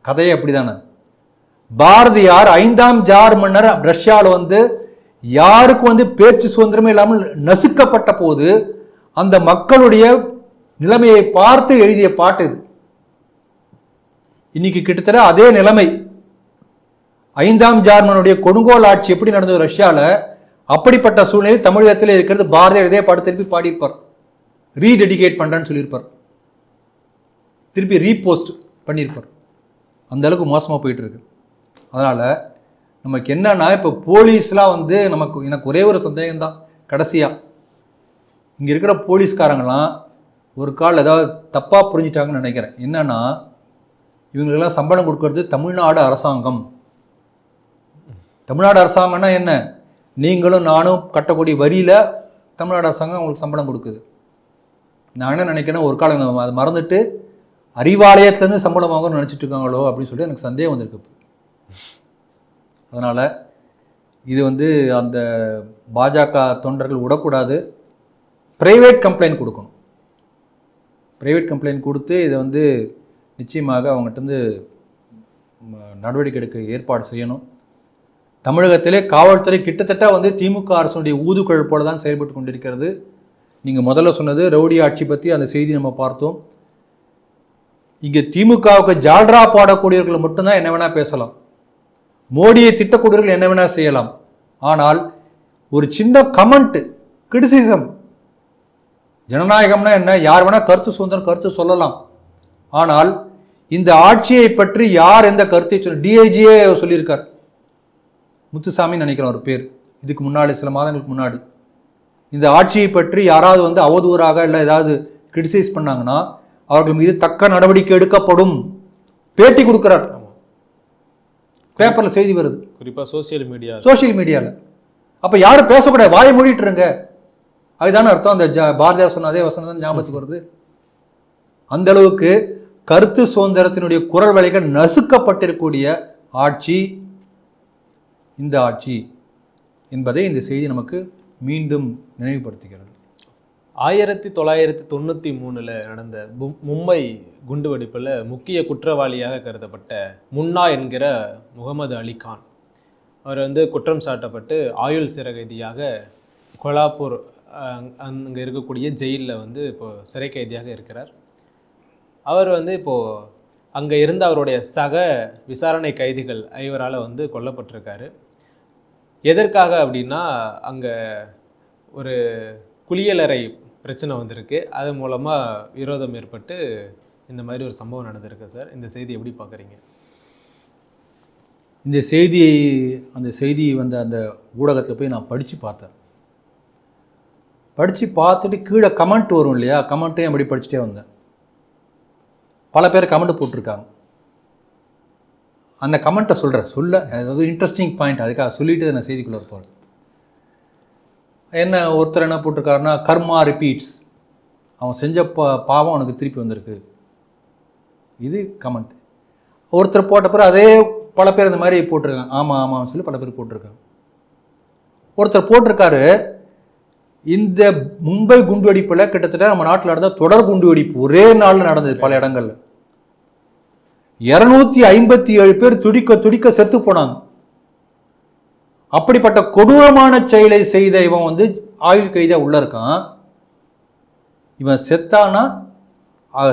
கதையே அப்படிதானே. பாரதியார் 5ஆம் ஜார் மன்னர் ரஷ்யாவில் வந்து யாருக்கு வந்து பேச்சு சுதந்திரமே இல்லாமல் நசுக்கப்பட்ட போது அந்த மக்களுடைய நிலைமையை பார்த்து எழுதிய பாட்டு இது. இன்னைக்கு கிட்டத்தட்ட அதே நிலைமை. 5ஆம் ஜார்மனுடைய கொடுங்கோல் ஆட்சி எப்படி நடந்தது ரஷ்யாவில், அப்படிப்பட்ட சூழ்நிலை தமிழகத்தில் இருக்கிறது. பாரதியார் இதே பாட்டு திருப்பி பாடியிருப்பார், ரீடெடிகேட் பண்றேன்னு சொல்லியிருப்பார், திருப்பி ரீபோஸ்ட் பண்ணியிருப்பார். அந்த அளவுக்கு மோசமாக போயிட்டு இருக்கு. அதனால நமக்கு என்னன்னா, இப்போ போலீஸ்லாம் வந்து எனக்கு ஒரே ஒரு சந்தேகம் தான் கடைசியா, இங்க இருக்கிற போலீஸ்காரங்களாம் ஒரு கால் ஏதாவது தப்பா புரிஞ்சிட்டாங்கன்னு நினைக்கிறேன். என்னன்னா, இவங்களுக்கெல்லாம் சம்பளம் கொடுக்கறது தமிழ்நாடு அரசாங்கம். தமிழ்நாடு அரசாங்கம்னா என்ன, நீங்களும் நானும் கட்டக்கூடிய வரியில தமிழ்நாடு அரசாங்கம் அவங்களுக்கு சம்பளம் கொடுக்குது. நான் என்ன நினைக்கிறேன், ஒரு காலம் அதை மறந்துட்டு அறிவாலயத்திலேருந்து சம்பளம் வாங்கணும்னு நினச்சிட்டு இருக்காங்களோ அப்படின்னு சொல்லி எனக்கு சந்தேகம் வந்திருக்கு. அதனால் இது வந்து அந்த பாஜக தொண்டர்கள் விடக்கூடாது, ப்ரைவேட் கம்ப்ளைண்ட் கொடுக்கணும். ப்ரைவேட் கம்ப்ளைண்ட் கொடுத்து இதை வந்து நிச்சயமாக அவங்ககிட்ட நடவடிக்கை எடுக்க ஏற்பாடு செய்யணும். தமிழகத்திலே காவல்துறை கிட்டத்தட்ட வந்து திமுக அரசுடைய ஊதுகுழல் போல தான் செயல்பட்டு கொண்டிருக்கிறது. நீங்கள் முதல்ல சொன்னது ரவுடி ஆட்சி பற்றி அந்த செய்தி நம்ம பார்த்தோம். இங்கே திமுகவுக்கு ஜால்ரா பாடக்கூடியவர்கள் மட்டும்தான் என்ன வேணா பேசலாம், மோடியை திட்டக்கூடியவர்கள் என்ன வேணா செய்யலாம். ஆனால் ஒரு சின்ன கமெண்ட், கிரிட்டிசிசம், ஜனநாயகம்னா என்ன, யார் வேணா கருத்து சுதந்திரம் கருத்து சொல்லலாம். ஆனால் இந்த ஆட்சியை பற்றி யார் எந்த கருத்தை டிஐஜியே சொல்லியிருக்கார், முத்துசாமி நினைக்கிறேன் ஒரு பேர், இதுக்கு முன்னாடி சில மாதங்களுக்கு முன்னாடி. இந்த ஆட்சியை பற்றி யாராவது வந்து அவதூறாக இல்லை ஏதாவது கிரிட்டிசைஸ் பண்ணாங்கன்னா அவர்கள் மீது தக்க நடவடிக்கை எடுக்கப்படும் பேட்டி கொடுக்கிறார். பேப்பர்ல செய்தி வருது, குறிப்பா சோசியல் மீடியாவில். அப்ப யாரும் பேசக்கூடாது, வாயை மூடிட்டு இருங்க. அதுதானே அர்த்தம். அந்த பாரதியார் சொன்ன அதே வசனம் தான் ஞாபகத்துக்கு வருது. அந்த அளவுக்கு கருத்து சுதந்திரத்தினுடைய குரல் வலைகள் நசுக்கப்பட்டிருக்கக்கூடிய ஆட்சி இந்த ஆட்சி என்பதை இந்த செய்தி நமக்கு மீண்டும் நினைவுபடுத்துகிறது. 1993 நடந்த மும்பை குண்டுவெடிப்பில் முக்கிய குற்றவாளியாக கருதப்பட்ட முன்னா என்கிற முகமது அலி கான் அவர் வந்து குற்றம் சாட்டப்பட்டு ஆயுள் சிறை கைதியாக கோலாப்பூர் அங்கே இருக்கக்கூடிய ஜெயிலில் வந்து இப்போது சிறை கைதியாக இருக்கிறார். அவர் வந்து இப்போது அங்கே இருந்த அவருடைய சக விசாரணை கைதிகள் 5 வந்து கொல்லப்பட்டிருக்காரு. எதற்காக அப்படின்னா அங்கே ஒரு குளியலறை பிரச்சனை வந்திருக்கு, அது மூலமாக விரோதம் ஏற்பட்டு இந்த மாதிரி ஒரு சம்பவம் நடந்திருக்கு சார். இந்த செய்தி எப்படி பார்க்குறீங்க? இந்த அந்த செய்தி வந்து அந்த ஊடகத்தில் போய் நான் படித்து பார்த்தேன். படித்து பார்த்துட்டு கீழே கமெண்ட் வரும் இல்லையா, கமெண்ட்டையும் அப்படி படிச்சுட்டே வந்தேன். பல பேர் கமெண்ட் போட்டிருக்காங்க. அந்த கமெண்ட்டை சொல்ல அதாவது இன்ட்ரெஸ்டிங் பாயிண்ட், அதுக்காக சொல்லிட்டு நான் செய்திக்குள்ளே போகிறேன். என்ன ஒருத்தர் என்ன போட்டிருக்காருன்னா, கர்மா ரிப்பீட்ஸ், அவன் செஞ்ச பாவம் அவனுக்கு திருப்பி வந்திருக்கு. இது கமெண்ட். ஒருத்தர் போட்ட பிறகு அதே பல பேர் இந்த மாதிரி போட்டிருக்காங்க. ஆமாம் சொல்லி பல பேர் போட்டிருக்காங்க. ஒருத்தர் போட்டிருக்காரு, இந்த மும்பை குண்டுவெடிப்பில் கிட்டத்தட்ட நம்ம நாட்டில் நடந்த தொடர் குண்டுவெடிப்பு ஒரே நாளில் நடந்தது பல இடங்கள்ல. 257 பேர் துடிக்க செத்து போனாங்க. அப்படிப்பட்ட கொடூரமான செயலை செய்த இவன் வந்து ஆயுள் கைதியா உள்ள இருக்கான். இவன் செத்தானா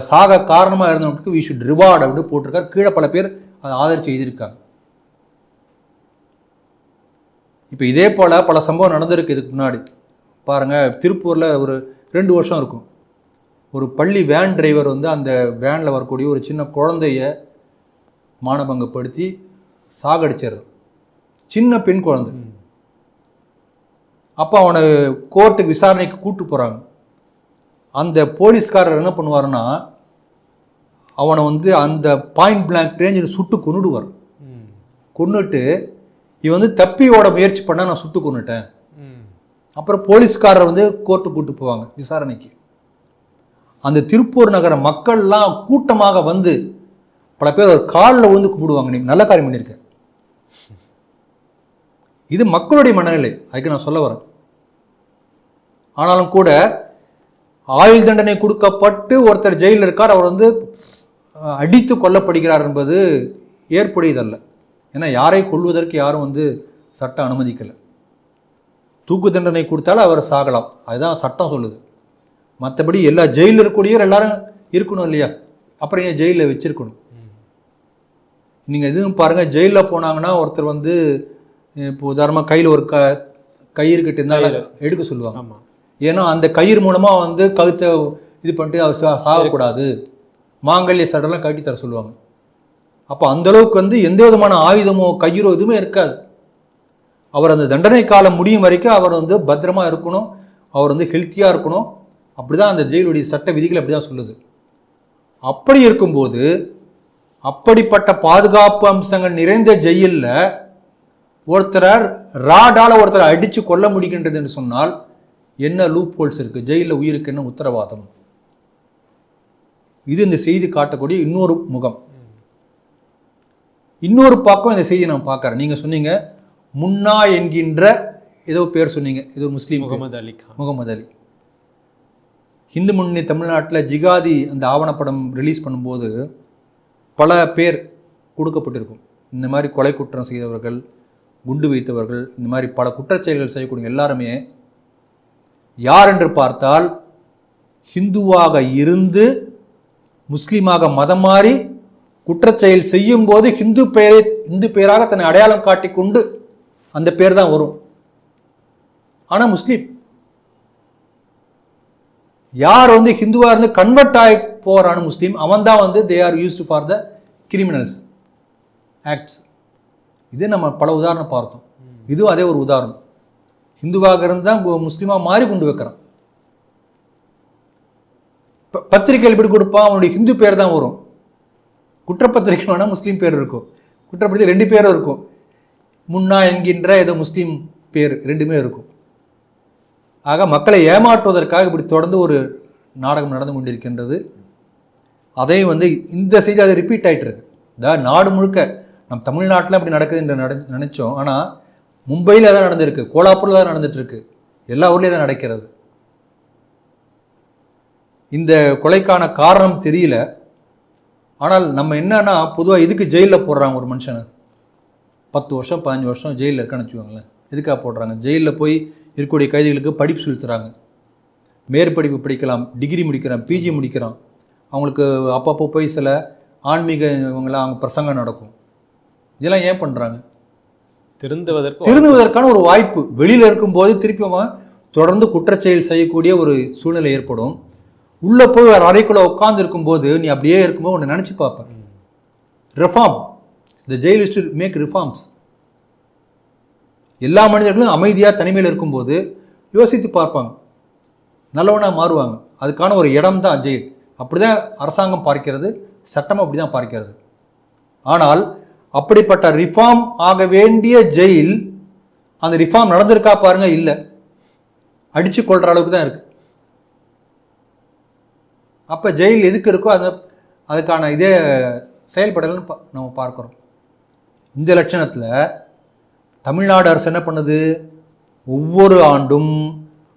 சாக காரணமா இருந்தவனுக்கு வி ஷுட் ரிவார்ட் அப்படின்னு போட்டிருக்காரு. கீழே பல பேர் அதை ஆதரிச்சு எழுதியிருக்காங்க. இப்போ இதே போல பல சம்பவம் நடந்திருக்கு இதுக்கு முன்னாடி. பாருங்க, திருப்பூர்ல ஒரு 2 வருஷம் இருக்கும், ஒரு பள்ளி வேன் டிரைவர் வந்து அந்த வேன்ல வரக்கூடிய ஒரு சின்ன குழந்தைய மானபங்கப்படுத்தி சாகடிச்சிடுறார். சின்ன பெண் குழந்தை. அப்போ அவனை கோர்ட்டுக்கு விசாரணைக்கு கூட்டு போறாங்க. அந்த போலீஸ்காரர் என்ன பண்ணுவாருன்னா, அவனை வந்து அந்த பாயிண்ட் பிளாங்க் ரேஞ்சில் சுட்டு கொன்னுடுவார். கொன்னுட்டு இவன் வந்து தப்பி ஓட முயற்சி பண்ணா நான் சுட்டு கொன்னுட்டேன். அப்புறம் போலீஸ்காரர் வந்து கோர்ட்டு கூட்டு போவாங்க விசாரணைக்கு. அந்த திருப்பூர் நகர மக்கள்லாம் கூட்டமாக வந்து பல பேர் ஒரு காலில் வந்து கும்பிடுவாங்க, நீ நல்ல காரியம் பண்ணியிருக்க. இது மக்களுடைய மனநிலை, அதுக்கு நான் சொல்ல வரேன். ஆனாலும் கூட ஆயுள் தண்டனை கொடுக்கப்பட்டு ஒருத்தர் ஜெயிலில் இருக்கார், அவர் வந்து அடித்து கொல்லப்படுகிறார் என்பது ஏற்புடையதல்ல. ஏன்னா யாரை கொல்வதற்கு யாரும் வந்து சட்டம் அனுமதிக்கலை. தூக்கு தண்டனை கொடுத்தாலும் அவர் சாகலாம், அதுதான் சட்டம் சொல்லுது. மற்றபடி எல்லா ஜெயிலில் இருக்கக்கூடியவர் எல்லாரும் இருக்கணும் இல்லையா, அப்புறம் ஏன் ஜெயிலில் வச்சிருக்கணும்? நீங்கள் எதுவும் பாருங்கள், ஜெயிலில் போனாங்கன்னா ஒருத்தர் வந்து இப்போ உதாரணமாக கையில் ஒரு கயிறு கட்டி இருந்தாலும் எடுக்க சொல்லுவாங்க. ஏன்னா அந்த கயிறு மூலமாக வந்து கழுத்தை இது பண்ணிட்டு அவர் சாகக்கூடாது, மாங்கல்ய சடலாம் கட்டி தர சொல்லுவாங்க. அப்போ அந்தளவுக்கு வந்து எந்த விதமான ஆயுதமோ கயிறோ எதுவுமே இருக்காது. அவர் அந்த தண்டனை காலம் முடியும் வரைக்கும் அவர் வந்து பத்திரமா இருக்கணும், அவர் வந்து ஹெல்த்தியாக இருக்கணும். அப்படிதான் அந்த ஜெயிலுடைய சட்ட விதிகள் அப்படிதான் சொல்லுது. அப்படி இருக்கும்போது அப்படிப்பட்ட பாதுகாப்பு அம்சங்கள் நிறைந்த ஜெயிலில் ஒருத்தர் ராடால ஒருத்தரை அடித்து கொல்ல முடிகின்றது என்று சொன்னால் என்ன லூப் ஹோல்ஸ் இருக்கு? ஜெயிலில் உயிருக்கு என்ன உத்தரவாதம்? இது இந்த செய்தி காட்டக்கூடிய இன்னொரு முகம். இன்னொரு பக்கம் இந்த செய்தி நான் பார்க்கறேன். நீங்க சொன்னீங்க முன்னா என்கின்ற ஏதோ பேர் சொன்னீங்க, ஏதோ முஸ்லீம் முகமது அலி. இந்து முன்னணி தமிழ்நாட்டில் ஜிகாதி அந்த ஆவணப்படம் ரிலீஸ் பண்ணும்போது பல பேர் கொடுக்கப்பட்டிருக்கும். இந்த மாதிரி கொலை குற்றம் செய்தவர்கள், குண்டு வைத்தவர்கள், இந்த மாதிரி பல குற்றச்செயல்கள் செய்யக்கூடிய எல்லாருமே யார் என்று பார்த்தால் ஹிந்துவாக இருந்து முஸ்லீமாக மதம் மாறி குற்றச்செயல் செய்யும் போது இந்து பெயராக தன்னை அடையாளம் காட்டி கொண்டு அந்த பேர் தான் வரும். ஆனா முஸ்லீம் யார் வந்து ஹிந்துவா இருந்து கன்வெர்ட் ஆகி போறான்னு முஸ்லீம், அவன் தான் வந்து they are used for the criminals acts. இது நம்ம பல உதாரணம் பார்த்தோம். இதுவும் அதே ஒரு உதாரணம். ஹிந்துவாக இருந்தால் முஸ்லீமா மாறி கொண்டு வைக்கிறான். பத்திரிகை எப்படி கொடுப்பான்? அவனுடைய ஹிந்து பேர் தான் வரும். குற்றப்பத்திரிகை வேணா முஸ்லீம் பேர் இருக்கும், குற்றப்பத்திரிகை 2 பேரும் இருக்கும். முன்னா என்கின்ற ஏதோ முஸ்லீம் பேர் ரெண்டுமே இருக்கும். ஆக மக்களை ஏமாற்றுவதற்காக இப்படி தொடர்ந்து ஒரு நாடகம் நடந்து கொண்டிருக்கின்றது. அதையும் வந்து இந்த செய்தி அதை ரிப்பீட் ஆகிட்டு இருக்கு. அதாவது நாடு முழுக்க நம்ம தமிழ்நாட்டில் அப்படி நடக்குது என்று நினைச்சோம். ஆனால் மும்பையில் தான் நடந்திருக்கு, கோலாப்பூரில் தான் நடந்துட்டு இருக்கு, எல்லா ஊர்லேயும் தான் நடக்கிறது. இந்த கொலைக்கான காரணம் தெரியல. ஆனால் நம்ம என்னன்னா பொதுவாக இதுக்கு ஜெயிலில் போடுறாங்க ஒரு மனுஷனை, 10 வருஷம் 15 வருஷம் ஜெயிலில் இருக்கான்னு வச்சுக்கோங்களேன். எதுக்காக போடுறாங்க? ஜெயிலில் போய் இருக்கக்கூடிய கைதிகளுக்கு படிப்பு செலுத்துகிறாங்க. மேற்படிப்பு படிக்கலாம், டிகிரி முடிக்கிறான், பிஜி முடிக்கிறான். அவங்களுக்கு அப்பப்போ போய் சில ஆன்மீக இவங்களாம் அவங்க பிரசங்கம் நடக்கும். இதெல்லாம் ஏன் பண்ணுறாங்க? திருந்துவதற்கான ஒரு வாய்ப்பு. வெளியில் இருக்கும்போது திருப்பி அவன் தொடர்ந்து குற்றச்செயல் செய்யக்கூடிய ஒரு சூழ்நிலை ஏற்படும். உள்ளே போய் ஒரு அறைக்குள்ளே உட்கார்ந்து இருக்கும்போது நீ அப்படியே இருக்கும்போது ஒன்று நினச்சி பார்ப்பேன், reform. The jail is to make reforms. எல்லா மனிதர்களும் அமைதியாக தனிமையில் இருக்கும்போது யோசித்து பார்ப்பாங்க, நல்லவனாக மாறுவாங்க. அதுக்கான ஒரு இடம் தான் ஜெயில். அப்படிதான் அரசாங்கம் பார்க்கிறது, சட்டம் அப்படி தான் பார்க்கிறது. ஆனால் அப்படிப்பட்ட ரிஃபார்ம் ஆக வேண்டிய ஜெயில், அந்த ரிஃபார்ம் நடந்திருக்கா பாருங்க, இல்லை, அடிச்சு கொள்ற அளவுக்கு தான் இருக்கு. அப்போ ஜெயில் எதுக்கு இருக்கோ அதுக்கான இதே செயல்படலன்னு நம்ம பார்க்குறோம். இந்த லட்சணத்தில் தமிழ்நாடு அரசு என்ன பண்ணுது? ஒவ்வொரு ஆண்டும்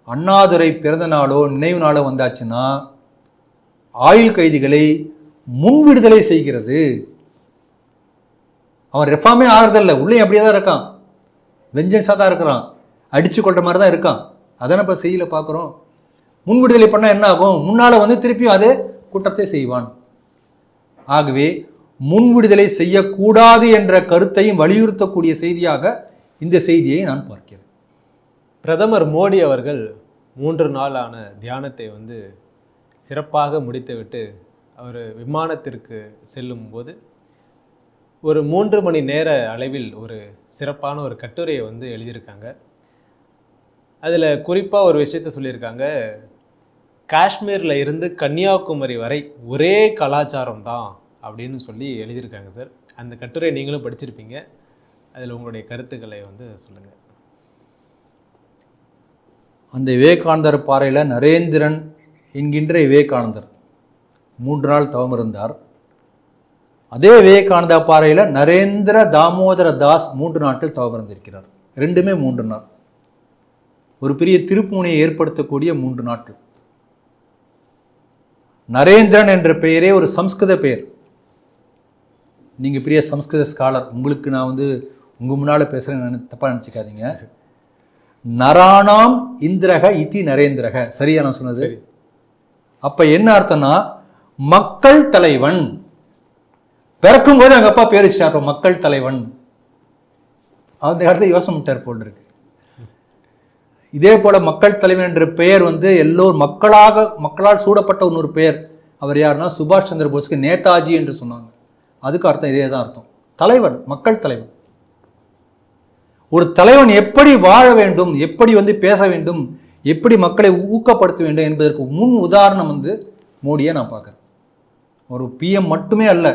அண்ணாதுரை பிறந்த நாளோ நினைவு நாளோ வந்தாச்சுன்னா ஆயுள் கைதிகளை முன் விடுதலை செய்கிறது. அவன் ரெஃபார்மே ஆகிறதில்ல, உள்ளே அப்படியே தான் இருக்கான், வெஞ்சன்ஸாக தான் இருக்கிறான், அடிச்சு கொள்ற மாதிரி தான் இருக்கான். அதான இப்போ செய்யல பார்க்குறோம். முன் விடுதலை பண்ணால் என்ன ஆகும்? முன்னால் வந்து திருப்பியும் அதே குற்றத்தை செய்வான். ஆகவே முன் விடுதலை செய்யக்கூடாது என்ற கருத்தையும் வலியுறுத்தக்கூடிய செய்தியாக இந்த செய்தியை நான் பார்க்கிறேன். பிரதமர் மோடி அவர்கள் 3 நாளான தியானத்தை வந்து சிறப்பாக முடித்துவிட்டு அவர் விமானத்திற்கு செல்லும்போது ஒரு 3 மணி நேர அளவில் ஒரு சிறப்பான ஒரு கட்டுரையை வந்து எழுதியிருக்காங்க. அதில் குறிப்பாக ஒரு விஷயத்த சொல்லியிருக்காங்க, காஷ்மீரில் இருந்து கன்னியாகுமரி வரை ஒரே கலாச்சாரம் தான் அப்படின்னு சொல்லி எழுதியிருக்காங்க சார். அந்த கட்டுரை நீங்களும் படிச்சிருப்பீங்க, அதில் உங்களுடைய கருத்துக்களை வந்து சொல்லுங்கள். அந்த விவேகானந்தர் பாறையில் நரேந்திரன் என்கின்ற விவேகானந்தர் 3 நாள் தவம் இருந்தார். அதே விவேகானந்தா பாறையில் நரேந்திர தாமோதர தாஸ் 3 நாட்கள் தவம் இருந்திருக்கிறார். ரெண்டுமே 3 நாள். ஒரு பெரிய திருப்புமுனையை ஏற்படுத்தக்கூடிய 3 நாட்கள். நரேந்திரன் என்ற பெயரே ஒரு சம்ஸ்கிருத பெயர். நீங்கள் பெரிய சம்ஸ்கிருத ஸ்காலர், உங்களுக்கு நான் வந்து உங்கள் முன்னால் பேசுகிறேன்னு தப்பாக நினச்சிக்காதீங்க. நராணாம் இந்திரக இதி நரேந்திரக, சரியா நான் சொன்னது? அப்போ என்ன அர்த்தம்னா மக்கள் தலைவன். பிறக்கும் போது எங்கள் அப்பா பேர் வச்சுட்டார் மக்கள் தலைவன். அந்த காலத்தில் யோசனை பண்ணிட்டார் போல் இருக்கு. இதே போல மக்கள் தலைவன் என்ற பெயர் வந்து எல்லோரும் மக்களால் சூடப்பட்ட இன்னொரு பெயர். அவர் யாருன்னா சுபாஷ் சந்திர போஸ்க்கு நேதாஜி என்று சொன்னாங்க. அதுக்கு அர்த்தம் இதே தான் அர்த்தம், தலைவன், மக்கள் தலைவன். ஒரு தலைவன் எப்படி வாழ வேண்டும், எப்படி வந்து பேச வேண்டும், எப்படி மக்களை ஊக்கப்படுத்த வேண்டும் என்பதற்கு முன் உதாரணம் வந்து மோடியை நான் பார்க்குறேன். ஒரு பிஎம் மட்டுமே அல்ல,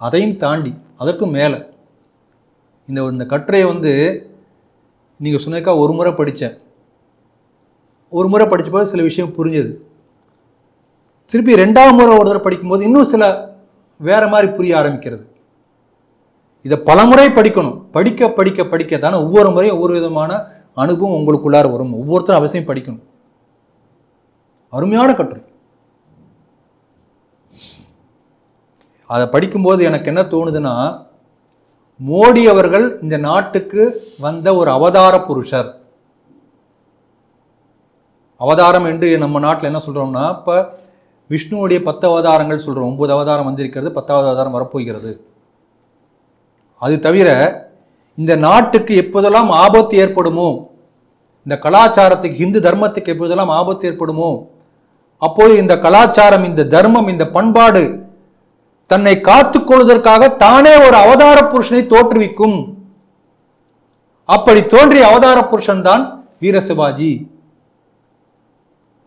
அதையும் தாண்டி அதற்கும் மேலே. இந்த கட்டுரையை வந்து நீங்கள் சொன்னதுக்கா ஒரு முறை படித்தேன். ஒரு முறை படித்தபோது சில விஷயம் புரிஞ்சது. திருப்பி 2ஆம் முறை ஒரு தடவை படிக்கும்போது இன்னும் சில வேற மாதிரி புரிய ஆரம்பிக்கிறது. இதை பல முறை படிக்கணும். படிக்க படிக்க படிக்க தானே ஒவ்வொரு முறையும் ஒவ்வொரு விதமான அனுபவம் உங்களுக்குள்ளார வரும். ஒவ்வொருத்தரும் அவசியம் படிக்கணும். அருமையான கட்டுரை. அதை படிக்கும்போது எனக்கு என்ன தோணுதுன்னா, மோடி அவர்கள் இந்த நாட்டுக்கு வந்த ஒரு அவதார புருஷர். அவதாரம் என்று நம்ம நாட்டில் என்ன சொல்கிறோம்னா, இப்போ விஷ்ணுவுடைய 10 அவதாரங்கள் சொல்கிறோம். 9 அவதாரம் வந்திருக்கிறது, 10வது அவதாரம் வரப்போகிறது. அது தவிர இந்த நாட்டுக்கு எப்போதெல்லாம் ஆபத்து ஏற்படுமோ, இந்த கலாச்சாரத்துக்கு, இந்து தர்மத்துக்கு எப்போதெல்லாம் ஆபத்து ஏற்படுமோ, அப்போது இந்த கலாச்சாரம், இந்த தர்மம், இந்த பண்பாடு தன்னை காத்துக்கொள்வதற்காக தானே ஒரு அவதார புருஷனை தோற்றுவிக்கும். அப்படி தோன்றிய அவதார புருஷன் தான் வீர சிவாஜி.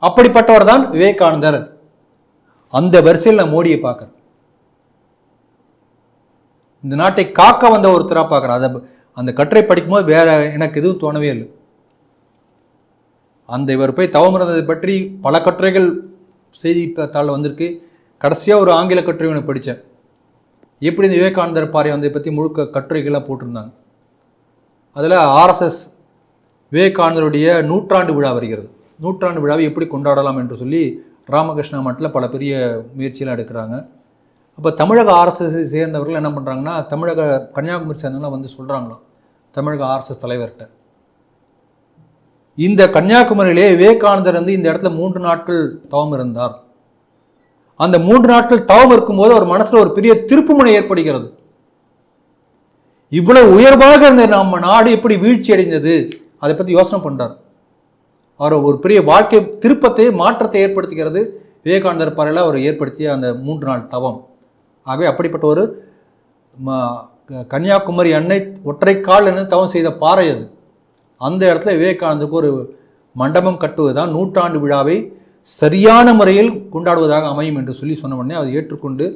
அப்படிப்பட்டவர் தான் விவேகானந்தர். அந்த வரிசையில் நான் மோடியை பார்க்கிறேன். இந்த நாட்டை காக்க வந்த ஒருத்தராக பார்க்குறேன். அந்த கட்டுரை படிக்கும்போது வேற எனக்கு எதுவும் தோணவே இல்லை. அந்த இவர் போய் தவம் இருந்ததை பற்றி பல கட்டுரைகள் செய்தித்தாளில் வந்திருக்கு. கடைசியாக ஒரு ஆங்கில கட்டுரை ஒன்று படித்தேன். எப்படி இந்த விவேகானந்தர் பாறை வந்து பற்றி முழுக்க கட்டுரைகள்லாம் போட்டிருந்தாங்க. அதில் ஆர்எஸ்எஸ் விவேகானந்தருடைய நூற்றாண்டு விழா வருகிறது. நூற்றாண்டு விழாவை எப்படி கொண்டாடலாம் என்று சொல்லி ராமகிருஷ்ணா மட்டில் பல பெரிய முயற்சியெல்லாம் எடுக்கிறாங்க. அப்போ தமிழக ஆர்எஸ்எஸ் சேர்ந்தவர்கள் என்ன பண்ணுறாங்கன்னா, தமிழக கன்னியாகுமரி சேர்ந்தவங்களாம் வந்து சொல்கிறாங்களாம் தமிழக ஆர்எஸ்எஸ் தலைவர்கிட்ட, இந்த கன்னியாகுமரியிலே விவேகானந்தர் வந்து இந்த இடத்துல 3 நாட்கள் தவம் இருந்தார். அந்த 3 நாட்கள் தவம் இருக்கும்போது அவர் மனசுல ஒரு பெரிய திருப்புமுனை ஏற்படுகிறது. இவ்வளவு உயர்வாக இருந்த நம்ம நாடு எப்படி வீழ்ச்சி அடைந்தது, அதை பற்றி யோசனை பண்றார். அவர் ஒரு பெரிய வாழ்க்கை திருப்பத்தை மாற்றத்தை ஏற்படுத்துகிறது விவேகானந்தர் பாறையில் அவர் ஏற்படுத்திய அந்த 3 நாள் தவம். ஆகவே அப்படிப்பட்ட ஒரு கன்னியாகுமரி அன்னை ஒற்றைக்கால் என்று தவம் செய்த பாறை அது. அந்த இடத்துல விவேகானந்தருக்கு ஒரு மண்டபம் கட்டுவதுதான் நூற்றாண்டு விழாவை சரியான முறையில் கொண்டாடுவதாக அமையும் என்று சொல்லி சொன்ன உடனே அதை ஏற்றுக்கொண்டு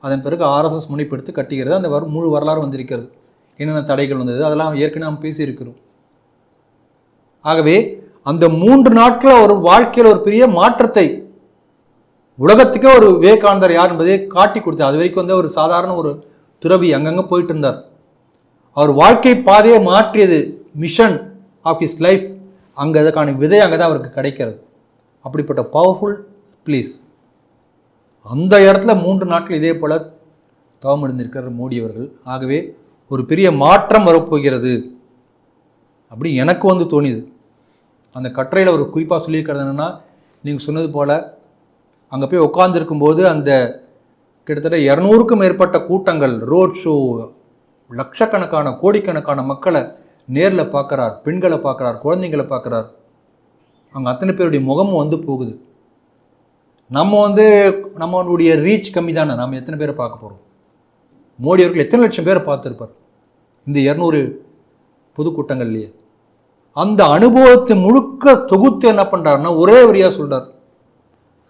அதன் பிறகு ஆர்எஸ்எஸ் முனைப்பெடுத்து கட்டுகிறது. அந்த முழு வரலாறு வந்திருக்கிறது. என்னென்ன தடைகள் வந்தது அதெல்லாம் ஏற்கனவே நாம் பேசியிருக்கிறோம். ஆகவே அந்த 3 நாட்கள் ஒரு வாழ்க்கையில் ஒரு பெரிய மாற்றத்தை உலகத்துக்கே ஒரு விவேகானந்தர் யார் என்பதை காட்டி கொடுத்தார். அது வரைக்கும் வந்து ஒரு சாதாரண ஒரு துறவி அங்கங்கே போயிட்டு இருந்தார். அவர் வாழ்க்கை பாதையை மாற்றியது மிஷன் ஆஃப் ஹிஸ் லைஃப். அங்கே அதுக்கான விதை அங்கே தான் அவருக்கு கிடைக்கிறது. அப்படிப்பட்ட பவர்ஃபுல் ப்ளீஸ். அந்த இடத்துல 3 நாட்கள் இதே போல் தவம் இருந்திருக்கிறார் மோடி அவர்கள். ஆகவே ஒரு பெரிய மாற்றம் வரப்போகிறது அப்படி எனக்கு வந்து தோணிது. அந்த கட்டுரையில் ஒரு குறிப்பாக சொல்லியிருக்கிறது என்னென்னா, நீங்கள் சொன்னது போல் அங்கே போய் உட்கார்ந்துருக்கும்போது அந்த கிட்டத்தட்ட 200க்கும் மேற்பட்ட கூட்டங்கள், ரோட் ஷோ, லட்சக்கணக்கான கோடிக்கணக்கான மக்களை நேரில் பார்க்குறார், பெண்களை பார்க்குறார், குழந்தைங்களை பார்க்குறார். அவங்க அத்தனை பேருடைய முகமும் வந்து போகுது. நம்மளுடைய ரீச் கம்மி தானே, நம்ம எத்தனை பேரை பார்க்க போகிறோம்? மோடி அவர்கள் எத்தனை லட்சம் பேரை பார்த்துருப்பார் இந்த 200 பொதுக்கூட்டங்கள்லேயே. அந்த அனுபவத்தை முழுக்க தொகுத்து என்ன பண்ணுறாருன்னா ஒரே வரியாக சொல்கிறார்,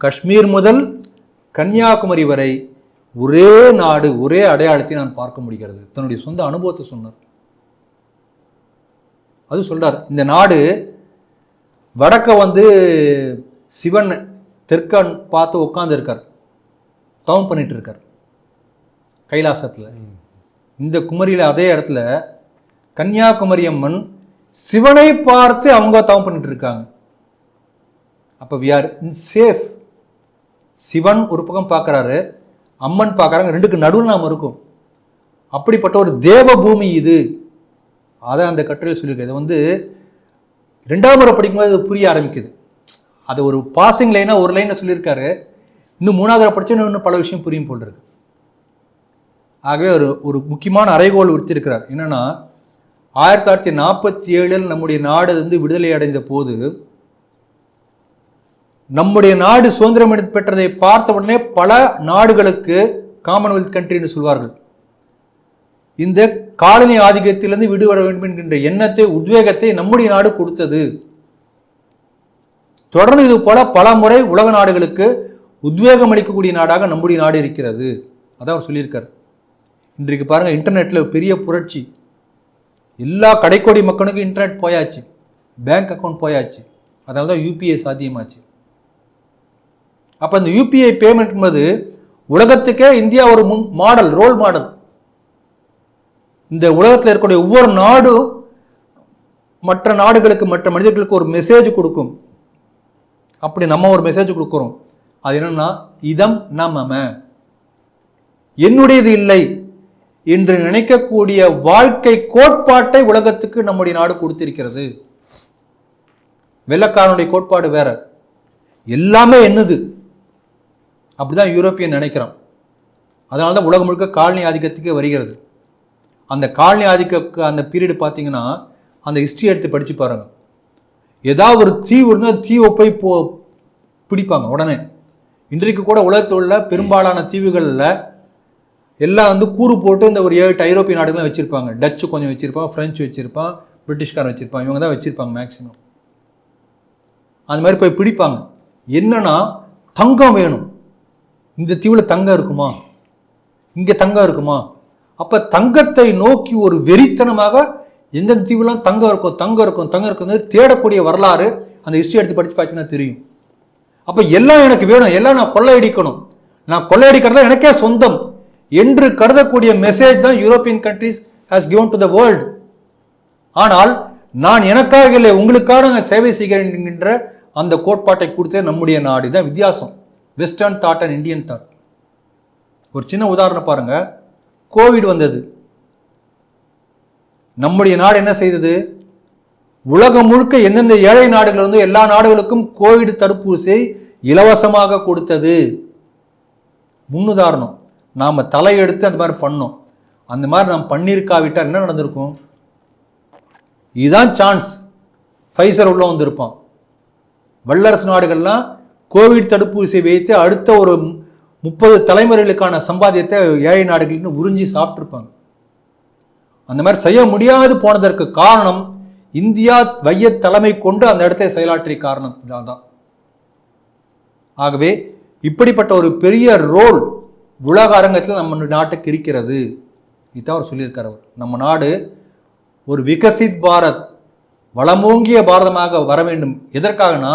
காஷ்மீர் முதல் கன்னியாகுமரி வரை ஒரே நாடு, ஒரே அடையாளத்தை நான் பார்க்க முடிகிறது. தன்னுடைய சொந்த அனுபவத்தை சொன்னார். அது சொல்றார், இந்த நாடு வடக்க வந்து சிவன் தெற்க பார்த்து உட்கார்ந்து இருக்கார், தவம் பண்ணிட்டு இருக்கார் கைலாசத்தில். இந்த குமரியில் அதே இடத்துல கன்னியாகுமரி அம்மன் சிவனை பார்த்து அவங்க தவம் பண்ணிட்டு இருக்காங்க. அப்போ we are in safe. Sivan ஒரு பக்கம் பார்க்குறாரு, அம்மன் பார்க்குறாங்க, ரெண்டுக்கு நடுவில் நாம் இருக்கும். அப்படிப்பட்ட ஒரு தேவ பூமி இது. அதை அந்த கட்டுரையில் சொல்லியிருக்கு. இதை வந்து 2ஆம் முறை படிக்கும்போது அது புரிய ஆரம்பிக்குது. அது ஒரு பாசிங் லைனாக ஒரு லைனில் சொல்லியிருக்காரு. இன்னும் 3ஆவது படித்தா இன்னும் பல விஷயம் புரியும் போல் இருக்கு. ஆகவே ஒரு முக்கியமான அறைகோல் விடுத்திருக்கிறார். என்னன்னா 1947 நம்முடைய நாடு வந்து விடுதலை அடைந்த போது நம்முடைய நாடு சுதந்திரம் பெற்றதை பார்த்த உடனே பல நாடுகளுக்கு காமன்வெல்த் கண்ட்ரின்னு சொல்வார்கள், இந்த காலனி ஆதிக்கத்திலிருந்து விடுபட வேண்டும் என்கின்ற எண்ணத்தை, உத்வேகத்தை நம்முடைய நாடு கொடுத்தது. தொடர்ந்து இது போல பல முறை உலக நாடுகளுக்கு உத்வேகம் அளிக்கக்கூடிய நாடாக நம்முடைய நாடு இருக்கிறது. அதான் அவர் சொல்லியிருக்கார். இன்றைக்கு பாருங்க, இன்டர்நெட்ல பெரிய புரட்சி. எல்லா கடைக்கோடி மக்களுக்கும் இன்டர்நெட் போயாச்சு, பேங்க் அக்கௌண்ட் போயாச்சு. அதனால தான் யூபிஐ சாத்தியமாச்சு. அப்போ இந்த யூபிஐ பேமெண்ட் என்பது உலகத்துக்கே இந்தியா ஒரு மாடல், ரோல் மாடல். இந்த உலகத்தில் இருக்கக்கூடிய ஒவ்வொரு நாடும் மற்ற நாடுகளுக்கு, மற்ற மனிதர்களுக்கு ஒரு மெசேஜ் கொடுக்கும். அப்படி நம்ம ஒரு மெசேஜ் கொடுக்குறோம். அது என்னன்னா, இதம் நமம, என்னுடையது இல்லை என்று நினைக்கக்கூடிய வாழ்க்கை கோட்பாட்டை உலகத்துக்கு நம்முடைய நாடு கொடுத்திருக்கிறது. வெள்ளக்காரனுடைய கோட்பாடு வேற, எல்லாமே என்னது, அப்படிதான் யூரோப்பியன் நினைக்கிறான். அதனால்தான் உலகம் முழுக்க காலனி ஆதிக்கத்துக்கு வருகிறது. அந்த காலனி ஆதிக்க அந்த பீரியடு பார்த்தீங்கன்னா, அந்த ஹிஸ்ட்ரி எடுத்து படிச்சு பாருங்க. ஏதாவது ஒரு தீவு இருந்தால் தீவை போய் பிடிப்பாங்க உடனே. இன்றைக்கு கூட உலகத்தில் உள்ள பெரும்பாலான தீவுகளில் எல்லாம் வந்து கூறு போட்டு இந்த ஒரு 7 ஐரோப்பிய நாடுகளும் வச்சிருப்பாங்க. டச்சு கொஞ்சம் வச்சிருப்பான், பிரெஞ்சு வச்சிருப்பான், பிரிட்டிஷ்காரன் வச்சிருப்பான். இவங்க தான் வச்சிருப்பாங்க மேக்சிமம். அந்த மாதிரி போய் பிடிப்பாங்க. என்னன்னா, தங்கம் வேணும். இந்த தீவில் தங்கம் இருக்குமா, இங்கே தங்கம் இருக்குமா? அப்போ தங்கத்தை நோக்கி ஒரு வெறித்தனமாக எந்த தீவுலாம் தங்கம் இருக்கும், தங்கம் இருக்கும், தங்கம் இருக்கும் தேடக்கூடிய வரலாறு அந்த ஹிஸ்ட்ரி எடுத்து படித்து பார்த்தீங்கன்னா தெரியும். அப்போ எல்லாம் எனக்கு வேணும், எல்லாம் நான் கொள்ளையடிக்கணும், நான் கொள்ளையடிக்கிறதா எனக்கே சொந்தம் என்று கருதக்கூடிய மெசேஜ் தான் European countries has given to the world. ஆனால் நான் எனக்காக இல்லை, உங்களுக்காக நான் சேவை செய்கிறேன் என்கின்ற அந்த கோட்பாட்டை கொடுத்தே நம்முடைய நாடு. தான் வித்தியாசம், western thought and Indian thought. ஒரு சின்ன உதாரணம் பாருங்க, கோவிட் வந்தது, நம்முடைய நாடு என்ன செய்தது? உலகம் முழுக்க எந்தெந்த ஏழை நாடுகள் வந்து எல்லா நாடுகளுக்கும் கோவிட் தடுப்பூசியை இலவசமாக கொடுத்தது. முன்னுதாரணம். நாம தலையெடுத்து அந்த மாதிரி பண்ணோம். அந்த மாதிரி நாம் பண்ணியிருக்காவிட்டால் என்ன நடந்திருக்கும்? இதுதான் சான்ஸ். ஃபைசர் உள்ள வந்திருப்பான். வல்லரசு நாடுகள்லாம் கோவிட் தடுப்பூசியை வைத்து அடுத்த ஒரு 30 தலைமுறைகளுக்கான சம்பாத்தியத்தை ஏழை நாடுகளுக்கு உறிஞ்சி சாப்பிட்டுருப்பாங்க. அந்த மாதிரி செய்ய முடியாது போனதற்கு காரணம் இந்தியா வைய தலைமை கொண்டு அந்த இடத்தை செயலாற்றிய காரணத்தினால் தான். ஆகவே இப்படிப்பட்ட ஒரு பெரிய ரோல் உலக அரங்கத்தில் நம்ம நாட்டுக்கு இருக்கிறது. இதுதான் அவர் சொல்லியிருக்கார். அவர் நம்ம நாடு ஒரு விகசித் பாரத், வளமோங்கிய பாரதமாக வர வேண்டும். எதற்காகனா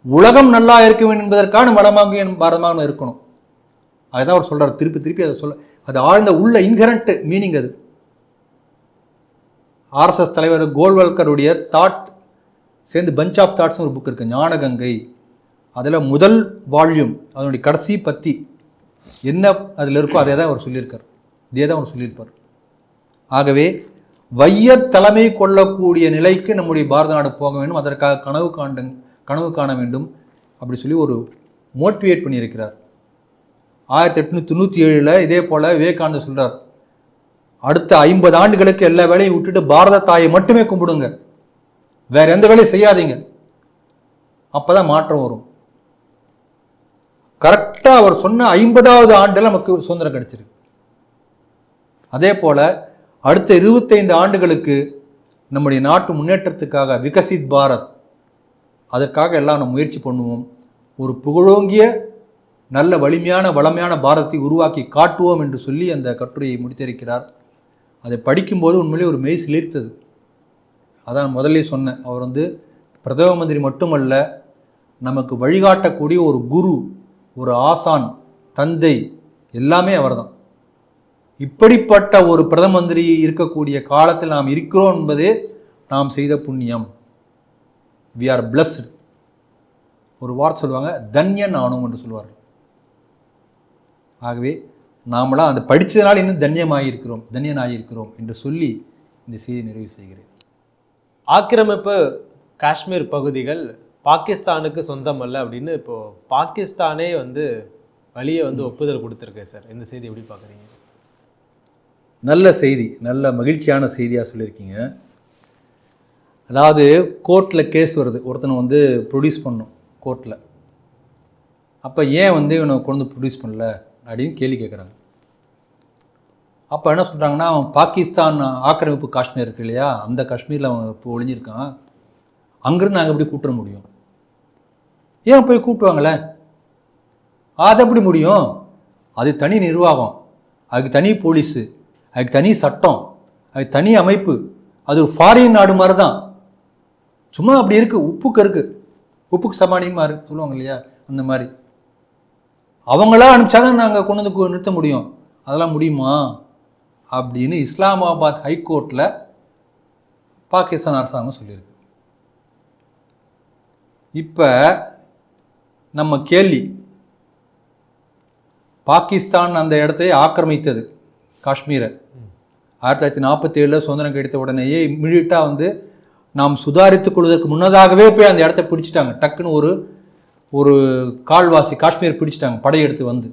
உலகம் நல்லா இருக்க வேண்டும் என்பதற்கான வளமோங்கிய பாரதமாக இருக்கணும். அதுதான் அவர் சொல்றார், திருப்பி திருப்பி அதை சொல்ல. அது ஆழ்ந்த உள்ள இன்ஹரண்ட் மீனிங். அது ஆர்எஸ்எஸ் தலைவர் கோல்வல்கருடைய தாட் சேர்ந்து பஞ்ச் ஆஃப் தாட்ஸ் ஒரு புக் இருக்கு, ஞானகங்கை. அதில் முதல் வால்யூம் அதனுடைய கடைசி பத்தி என்ன அதில் இருக்கோ அதே தான் அவர் சொல்லியிருக்கார், இதே தான் அவர் சொல்லியிருப்பார். ஆகவே வைய தலைமை கொள்ளக்கூடிய நிலைக்கு நம்முடைய பாரத நாடு போக வேண்டும், அதற்காக கனவு காண வேண்டும் அப்படி சொல்லி ஒரு மோட்டிவேட் பண்ணியிருக்கிறார். 1897 இதே போல விவேகானந்தர் சொல்றார், அடுத்த 50 ஆண்டுகளுக்கு எல்லா வேலையும் விட்டுட்டு பாரத தாயை மட்டுமே கும்பிடுங்க, வேற எந்த வேலையும் செய்யாதீங்க, அப்பதான் மாற்றம் வரும். கரெக்டா அவர் சொன்ன 50வது ஆண்டுல நமக்கு சுதந்திரம் கிடைச்சிருக்கு. அதே போல அடுத்த 25 ஆண்டுகளுக்கு நம்முடைய நாட்டு முன்னேற்றத்துக்காக விகசித் பாரத், அதற்காக எல்லாம் நம்ம முயற்சி பண்ணுவோம். ஒரு புகழோங்கிய நல்ல வலிமையான பாரதத்தை உருவாக்கி காட்டுவோம் என்று சொல்லி அந்த கட்டுரையை முடித்திருக்கிறார். அதை படிக்கும்போது உண்மையிலே ஒரு மெய் சிலிர்த்தது. அதான் முதல்ல சொன்னேன், அவர் வந்து பிரதம மந்திரி மட்டுமல்ல, நமக்கு வழிகாட்டக்கூடிய ஒரு குரு, ஒரு ஆசான், தந்தை, எல்லாமே அவர் தான். இப்படிப்பட்ட ஒரு பிரதம மந்திரி இருக்கக்கூடிய காலத்தில் நாம் இருக்கிறோம் என்பதே நாம் செய்த புண்ணியம். We are blessed. ஒரு வார்த்தை சொல்லுவாங்க, தன்யன் ஆனோம் என்று சொல்லுவார்கள். ஆகவே நாமளாம் அந்த படித்ததனால் இன்னும் தன்யனாயிருக்கிறோம் என்று சொல்லி இந்த செய்தியை நிறைவு செய்கிறேன். ஆக்கிரமிப்பு காஷ்மீர் பகுதிகள் பாகிஸ்தானுக்கு சொந்தம் அல்ல அப்படின்னு இப்போ பாகிஸ்தானே வந்து வழியை வந்து ஒப்புதல் கொடுத்துருக்கேன் சார். இந்த செய்தி எப்படி பார்க்குறீங்க? நல்ல செய்தி, நல்ல மகிழ்ச்சியான செய்தியாக சொல்லியிருக்கீங்க. அதாவது கோர்ட்டில் கேஸ் வருது, ஒருத்தனை வந்து ப்ரொடியூஸ் பண்ணும் கோர்ட்டில். அப்போ ஏன் வந்து இவனை கொண்டு ப்ரொடியூஸ் பண்ணல அப்படின்னு கேள்வி கேட்குறாங்க. அப்போ என்ன சொல்கிறாங்கன்னா, அவன் பாகிஸ்தான் ஆக்கிரமிப்பு காஷ்மீர் இருக்கு இல்லையா, அந்த காஷ்மீரில் அவன் இப்போ ஒளிஞ்சிருக்கான், அங்கேருந்து நாங்கள் எப்படி கூப்பிட முடியும்? ஏன் போய் கூப்பிட்டுவாங்களே? அது எப்படி முடியும்? அது தனி நிர்வாகம், அதுக்கு தனி போலீஸு, அதுக்கு தனி சட்டம், அதுக்கு தனி அமைப்பு. அது ஒரு ஃபாரின் நாடு மாதிரி தான். சும்மா அப்படி இருக்குது, உப்புக்கு சமானின்னு சொல்லுவாங்க இல்லையா, அந்த மாதிரி. அவங்களா அனுப்பிச்சாதான் நாங்கள் கொண்டு வந்து நிறுத்த முடியும். அதெல்லாம் முடியுமா அப்படின்னு இஸ்லாமாபாத் ஹைகோர்ட்டில் பாகிஸ்தான் அரசாங்கம் சொல்லியிருக்கு. இப்போ நம்ம கேள்வி, பாகிஸ்தான் அந்த இடத்தை ஆக்கிரமித்தது காஷ்மீரை 1947 சுதந்திரம் கிடைத்த உடனேயே இம்மிடியட்டாக வந்து நாம் சுதாரித்துக் கொள்வதற்கு முன்னதாகவே போய் அந்த இடத்த பிடிச்சிட்டாங்க. டக்குன்னு ஒரு கால்வாசி காஷ்மீர் பிடிச்சிட்டாங்க படையெடுத்து வந்து.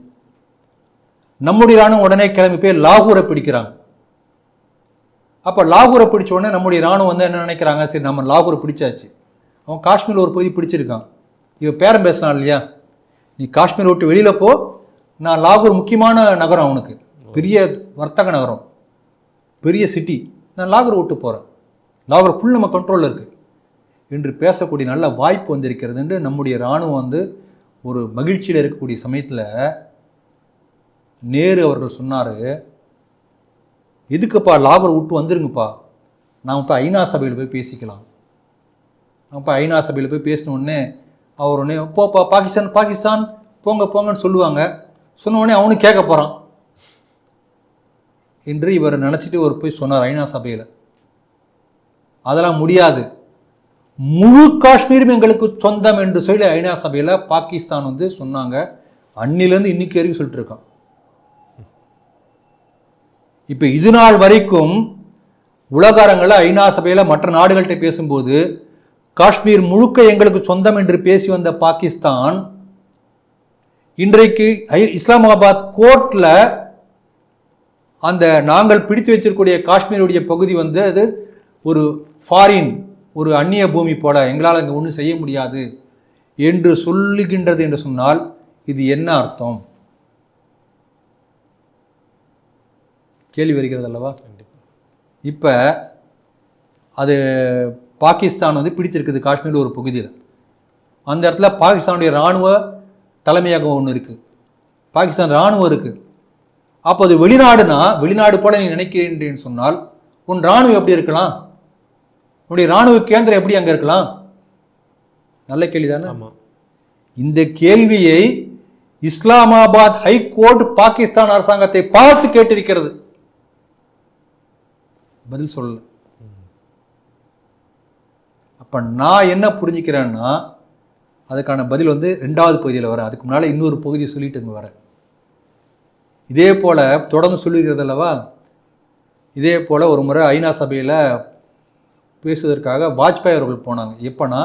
நம்முடைய இராணுவம் உடனே கிளம்பி போய் லாகூரை பிடிக்கிறாங்க. அப்போ லாகூரை பிடிச்ச உடனே நம்முடைய இராணுவம் வந்து என்ன நினைக்கிறாங்க, சரி நம்ம லாகூரை பிடிச்சாச்சு, அவன் காஷ்மீர் ஒரு பகுதி பிடிச்சிருக்கான், இவன் பேரம் பேசினான் இல்லையா, நீ காஷ்மீர் விட்டு வெளியில் போ, நான் லாகூர் முக்கியமான நகரம், அவனுக்கு பெரிய வர்த்தக நகரம், பெரிய சிட்டி, நான் லாகூர் விட்டு போகிறேன், லாகூர் ஃபுல் நம்ம கண்ட்ரோலில் இருக்குது என்று பேசக்கூடிய நல்ல வாய்ப்பு வந்திருக்கிறது என்று நம்முடைய இராணுவம் வந்து ஒரு மகிழ்ச்சியில் இருக்கக்கூடிய சமயத்தில் நேரு அவர்கள் சொன்னார், எதுக்குப்பா லாகூர் விட்டு வந்துருங்கப்பா, நாம் இப்போ ஐநா சபையில் போய் பேசிக்கலாம், அப்போ ஐநா சபையில் போய் பேசின உடனே அவர் உடனே போப்பா பாகிஸ்தான் பாகிஸ்தான் போங்க போங்கன்னு சொல்லுவாங்க. சொன்ன உடனே அவனும் கேட்க போகிறான் என்று இவர் நினச்சிட்டு ஒரு போய் சொன்னார் ஐநா சபையில். அதெல்லாம் முடியாது, முழு காஷ்மீரும் எங்களுக்கு சொந்தம் என்று சொல்லி ஐநா சபையில் பாகிஸ்தான் வந்து சொன்னாங்க. அன்னிலேருந்து இன்னைக்கு வரைக்கும் சொல்லிட்டு இருக்கான். இப்போ இது நாள் வரைக்கும் உலக அரங்கில் ஐநா சபையில் மற்ற நாடுகள்கிட்ட பேசும்போது காஷ்மீர் முழுக்க எங்களுக்கு சொந்தம் என்று பேசி வந்த பாகிஸ்தான் இன்றைக்கு இஸ்லாமாபாத் கோர்ட்டில் அந்த நாங்கள் பிடித்து வச்சிருக்கக்கூடிய காஷ்மீருடைய பகுதி வந்து அது ஒரு ஃபாரின், ஒரு அந்நிய பூமி போல, எங்களால் அங்கே ஒன்றும் செய்ய முடியாது என்று சொல்லுகின்றது என்று சொன்னால் இது என்ன அர்த்தம்? கேள்வி வருகிறது அல்லவா? இப்போ அது பாகிஸ்தான் வந்து பிடித்திருக்குது காஷ்மீர் ஒரு பகுதியில். அந்த இடத்துல பாகிஸ்தானுடைய இராணுவ தலைமையகம் ஒன்று இருக்குது, பாகிஸ்தான் இராணுவம் இருக்குது. அப்போ அது வெளிநாடுனா, வெளிநாடு போல நீ நினைக்கிறேன்னு சொன்னால் உன் இராணுவம் எப்படி இருக்கலாம்? உன்னுடைய இராணுவ கேந்திரம் எப்படி அங்கே இருக்கலாம்? நல்ல கேள்வி தானே? ஆமாம். இந்த கேள்வியை இஸ்லாமாபாத் ஹைகோர்ட் பாகிஸ்தான் அரசாங்கத்தை பார்த்து கேட்டிருக்கிறது, பதில் சொல்லல. அப்ப நான் என்ன புரிஞ்சுக்கிறேன்னா அதுக்கான பதில் வந்து 2வது பகுதியில் வர, அதுக்கு முன்னால இன்னொரு பகுதியை சொல்லிட்டு வர. இதே போல தொடர்ந்து சொல்லுகிறது அல்லவா? இதே போல ஒரு முறை ஐநா சபையில் பேசுவதற்காக வாஜ்பாய் அவர்கள் போனாங்க. எப்போனா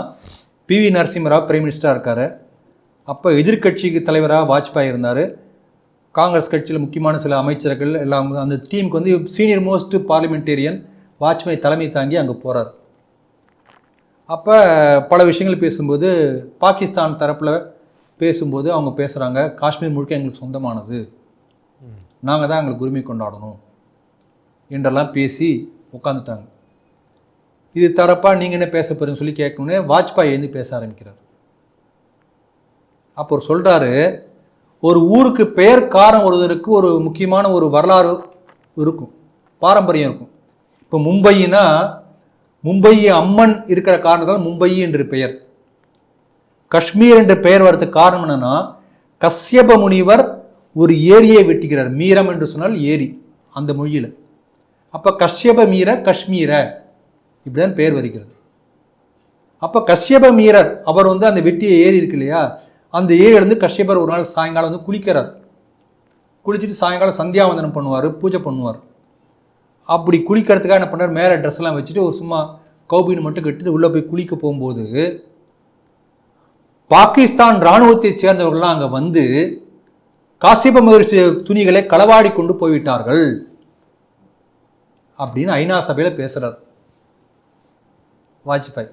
பிவி நரசிம்மராவ் பிரைம் மினிஸ்டராக இருக்கார். அப்போ எதிர்கட்சிக்கு தலைவராக வாஜ்பாய் இருந்தார். காங்கிரஸ் கட்சியில் முக்கியமான சில அமைச்சர்கள் எல்லாம் அந்த டீமுக்கு வந்து சீனியர் மோஸ்ட் பார்லிமெண்டேரியன் வாஜ்பாய் தலைமை தாங்கி அங்கே போகிறார். அப்போ பல விஷயங்கள் பேசும்போது பாகிஸ்தான் தரப்பில் பேசும்போது அவங்க பேசுகிறாங்க, காஷ்மீர் முழுக்க எங்களுக்கு சொந்தமானது, நாங்கள் தான் எங்களுக்கு உரிமை கொண்டாடணும் என்றெல்லாம் பேசி உட்காந்துட்டாங்க. இது தரப்பா நீங்கள் என்ன பேச போறீங்கன்னு சொல்லி கேட்கணுன்னே வாஜ்பாய் எழுந்து பேச ஆரம்பிக்கிறார். அப்போ சொல்கிறாரு, ஒரு ஊருக்கு பெயர் காரணம் ஒருவருக்கு ஒரு முக்கியமான ஒரு வரலாறு இருக்கும், பாரம்பரியம் இருக்கும். இப்போ மும்பைனா மும்பை அம்மன் இருக்கிற காரணத்தால் மும்பை என்று பெயர். காஷ்மீர் என்ற பெயர் வரதுக்கு காரணம் என்னன்னா, கஷ்யப முனிவர் ஒரு ஏரியை வெட்டுகிறார். மீரம் என்று சொன்னால் ஏரி அந்த மொழியில். அப்போ கஷ்யப மீர காஷ்மீர இப்படிதான் பெயர் வருகிறது. அப்போ கஷ்யப மீரர் அவர் வந்து அந்த வெட்டிய ஏரி இருக்கு இல்லையா, அந்த ஏரியிலேருந்து கஷ்யபர் ஒரு நாள் சாயங்காலம் வந்து குளிக்கிறார். குளிச்சுட்டு சாயங்காலம் சந்தியாவந்தனம் பண்ணுவார், பூஜை பண்ணுவார். அப்படி குளிக்கிறதுக்காக என்ன பண்ணார், மேலே ட்ரெஸ்லாம் வச்சுட்டு ஒரு சும்மா கௌபீன் மட்டும் கட்டிட்டு உள்ளே போய் குளிக்க போகும்போது பாகிஸ்தான் இராணுவத்தை சேர்ந்தவர்கள்லாம் அங்கே வந்து காசிப மகரிஷி துணிகளை களவாடி கொண்டு போய்விட்டார்கள் அப்படின்னு ஐநா சபையில் பேசுகிறார் வாஜ்பாய்.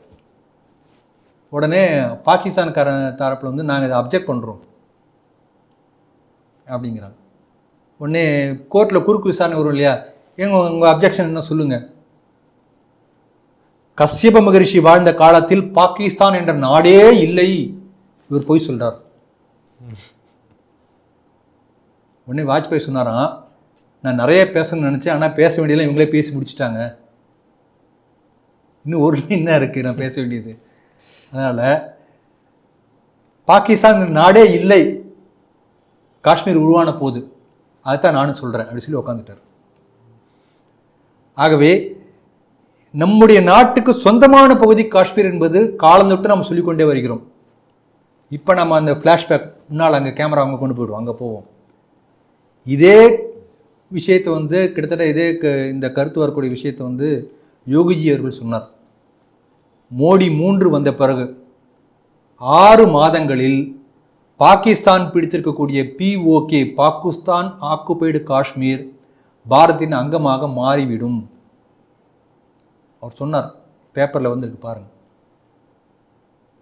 உடனே பாகிஸ்தான்கார தரப்பில் வந்து நாங்கள் இதை அப்ஜெக்ட் பண்ணுறோம் அப்படிங்கிறாங்க. உடனே கோர்ட்டில் குறுக்கு விசாரணை வரும் இல்லையா, உங்கள் அப்ஜெக்ஷன் என்ன சொல்லுங்க. கஷ்யப மகரிஷி வாழ்ந்த காலத்தில் பாகிஸ்தான் என்ற நாடே இல்லை, இவர் போய் சொல்றார். உடனே வாஜ்பாய் சொன்னாராம், நான் நிறைய பேசணும்னு நினைச்சேன், ஆனால் பேச வேண்டியதெல்லாம் இவங்களே பேசி முடிச்சுட்டாங்க, இன்னும் ஒரு என்ன இருக்கு நான் பேச வேண்டியது. அதனால பாகிஸ்தான் நாடே இல்லை, காஷ்மீர் உருவான போது அதுதான் நானும் சொல்றேன் அப்படி சொல்லி உட்காந்துட்டார். ஆகவே நம்முடைய நாட்டுக்கு சொந்தமான பகுதி காஷ்மீர் என்பது காலந்தொட்டு நம்ம சொல்லிக்கொண்டே வருகிறோம். இப்போ நம்ம அந்த ஃப்ளாஷ்பேக் முன்னால் அங்கே கேமரா அங்கே கொண்டு போயிடுவோம், அங்கே போவோம். இதே விஷயத்தை வந்து கிட்டத்தட்ட இதே இந்த கருத்து வரக்கூடிய விஷயத்தை வந்து யோகிஜி அவர்கள் சொன்னார். மோடி 3 வந்த பிறகு 6 மாதங்களில் பாகிஸ்தான் பிடித்திருக்கக்கூடிய POK, பாகிஸ்தான் ஆக்குபைடு காஷ்மீர் பாரதின் அங்கமாக மாறிவிடும் அவர் சொன்னார். பேப்பரில் வந்துருக்கு பாருங்க.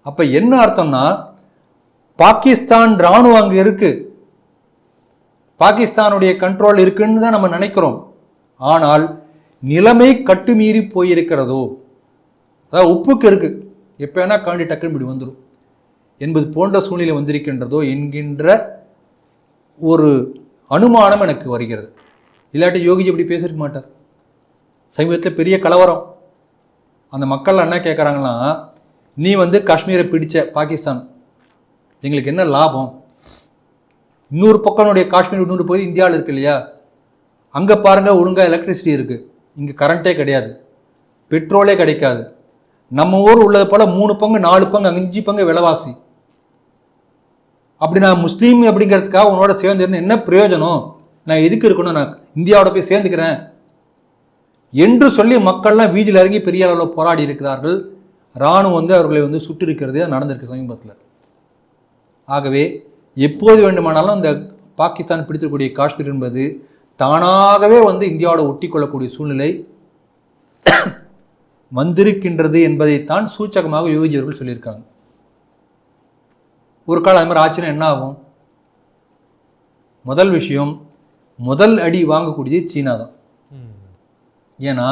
அப்ப என்ன அர்த்தம்னா, பாகிஸ்தான் இராணுவம் அங்கே இருக்கு, பாகிஸ்தானுடைய கண்ட்ரோல் இருக்குன்னு தான் நம்ம நினைக்கிறோம். ஆனால் நிலைமை கட்டுமீறி போயிருக்கிறதோ, அதாவது உப்புக்கு இருக்கு, எப்போ வேணா காண்டி டக்குன்னு இப்படி வந்துடும் என்பது போன்ற சூழ்நிலை வந்திருக்கின்றதோ என்கின்ற ஒரு அனுமானம் எனக்கு வருகிறது. இல்லாட்டி யோகிஜி இப்படி பேசிருக்க மாட்டார். சமீபத்தில் பெரிய கலவரம், அந்த மக்கள் என்ன கேட்குறாங்கன்னா, நீ வந்து காஷ்மீரை பிடிச்ச பாகிஸ்தான், எங்களுக்கு என்ன லாபம்? இன்னொரு பக்கனுடைய காஷ்மீர் இன்னொரு போய் இந்தியாவில் இருக்கு இல்லையா, அங்கே பாருங்கள் ஒழுங்காக எலக்ட்ரிசிட்டி இருக்குது, இங்கே கரண்ட்டே கிடையாது, பெட்ரோலே கிடைக்காது. நம்ம ஊர் உள்ளது போல் 3 பங்கு 4 பங்கு 5 பங்கு விலைவாசி. அப்படி நான் முஸ்லீம் அப்படிங்கிறதுக்காக உன்னோட சேர்ந்து என்ன பிரயோஜனம்? நான் எதுக்கு இருக்கணும்? நான் இந்தியாவோட போய் சேர்ந்துக்கிறேன் என்று சொல்லி மக்கள்லாம் வீதியில் இறங்கி பெரிய அளவில் போராடி இருக்கிறார்கள். இராணுவம் வந்து அவர்களை வந்து சுட்டு இருக்கிறது நடந்திருக்கு சமீபத்தில். ஆகவே எப்போது வேண்டுமானாலும் இந்த பாகிஸ்தான் பிடித்திருக்கக்கூடிய காஷ்மீர் என்பது தானாகவே வந்து இந்தியாவோட ஒட்டி கொள்ளக்கூடிய சூழ்நிலை வந்திருக்கின்றது என்பதைத்தான் சூச்சகமாக யோகி அவர்கள் சொல்லியிருக்காங்க. ஒரு காலம் அது மாதிரி ஆச்சுன்னா என்ன ஆகும்? முதல் விஷயம், முதல் அடி வாங்கக்கூடியது சீனா தான். ஏன்னா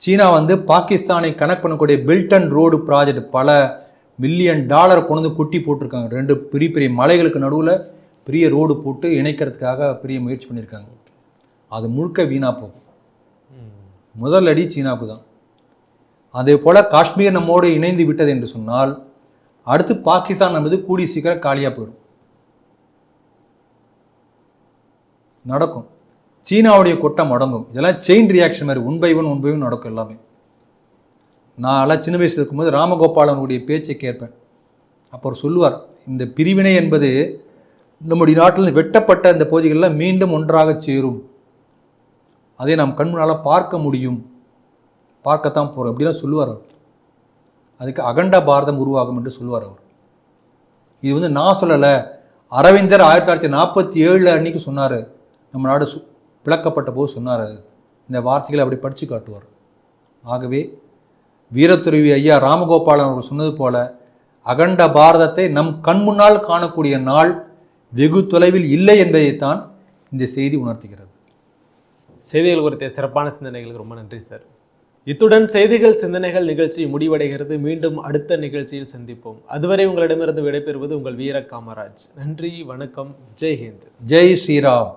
சீனா வந்து பாகிஸ்தானை கனெக்ட் பண்ணக்கூடிய பெல்ட் அண்ட் ரோடு ப்ராஜெக்ட் பல $1 மில்லியன் கொண்டு வந்து கொட்டி போட்டிருக்காங்க. 2 பெரிய பெரிய மலைகளுக்கு நடுவில் பெரிய ரோடு போட்டு இணைக்கிறதுக்காக பெரிய முயற்சி பண்ணியிருக்காங்க. அது முழுக்க வீணாக போகும். முதல் அடி சீனாவுக்கு தான். அதே போல் காஷ்மீர் நம்மோடு இணைந்து விட்டது என்று சொன்னால் அடுத்து பாகிஸ்தான் என்பது கூடி சீக்கிரம் காலியாக போயிடும். நடக்கும். சீனாவுடைய கொட்டம் அடங்கும். இதெல்லாம் செயின் ரியாக்ஷன் மாதிரி ஒன் பை ஒன் நடக்கும் எல்லாமே. நான் எல்லாம் சின்ன வயசில் இருக்கும்போது ராமகோபாலனுடைய பேச்சை கேட்பேன். அப்போ சொல்லுவார், இந்த பிரிவினை என்பது நம்முடைய நாட்டில் வெட்டப்பட்ட இந்த பகுதிகளில் மீண்டும் ஒன்றாக சேரும், அதை நாம் கண் முன்னால் பார்க்க முடியும், பார்க்கத்தான் போகிறோம் அப்படிலாம் சொல்லுவார் அவர். அதுக்கு அகண்ட பாரதம் உருவாகும் என்று சொல்லுவார் அவர். இது வந்து நான் சொல்லலை, அரவிந்தர் 1947 அன்னைக்கு சொன்னார், நம்ம நாடு பிளக்கப்பட்ட போது சொன்னார். இந்த வார்த்தைகளை அப்படி படித்து காட்டுவார். ஆகவே வீரத்துறவி ஐயா ராமகோபாலன் அவர்கள் சொன்னது போல அகண்ட பாரதத்தை நம் கண் முன்னால் காணக்கூடிய நாள் வெகு தொலைவில் இல்லை என்பதைத்தான் இந்த செய்தி உணர்த்துகிறது. செய்திகள் குறித்த சிறப்பான சிந்தனைகளுக்கு ரொம்ப நன்றி சார். இத்துடன் செய்திகள் சிந்தனைகள் நிகழ்ச்சி முடிவடைகிறது. மீண்டும் அடுத்த நிகழ்ச்சியில் சந்திப்போம். அதுவரை உங்களிடமிருந்து விடைபெறுவது உங்கள் வீர காமராஜ். நன்றி, வணக்கம், ஜெய் ஹிந்த், ஜெய் ஸ்ரீராம்.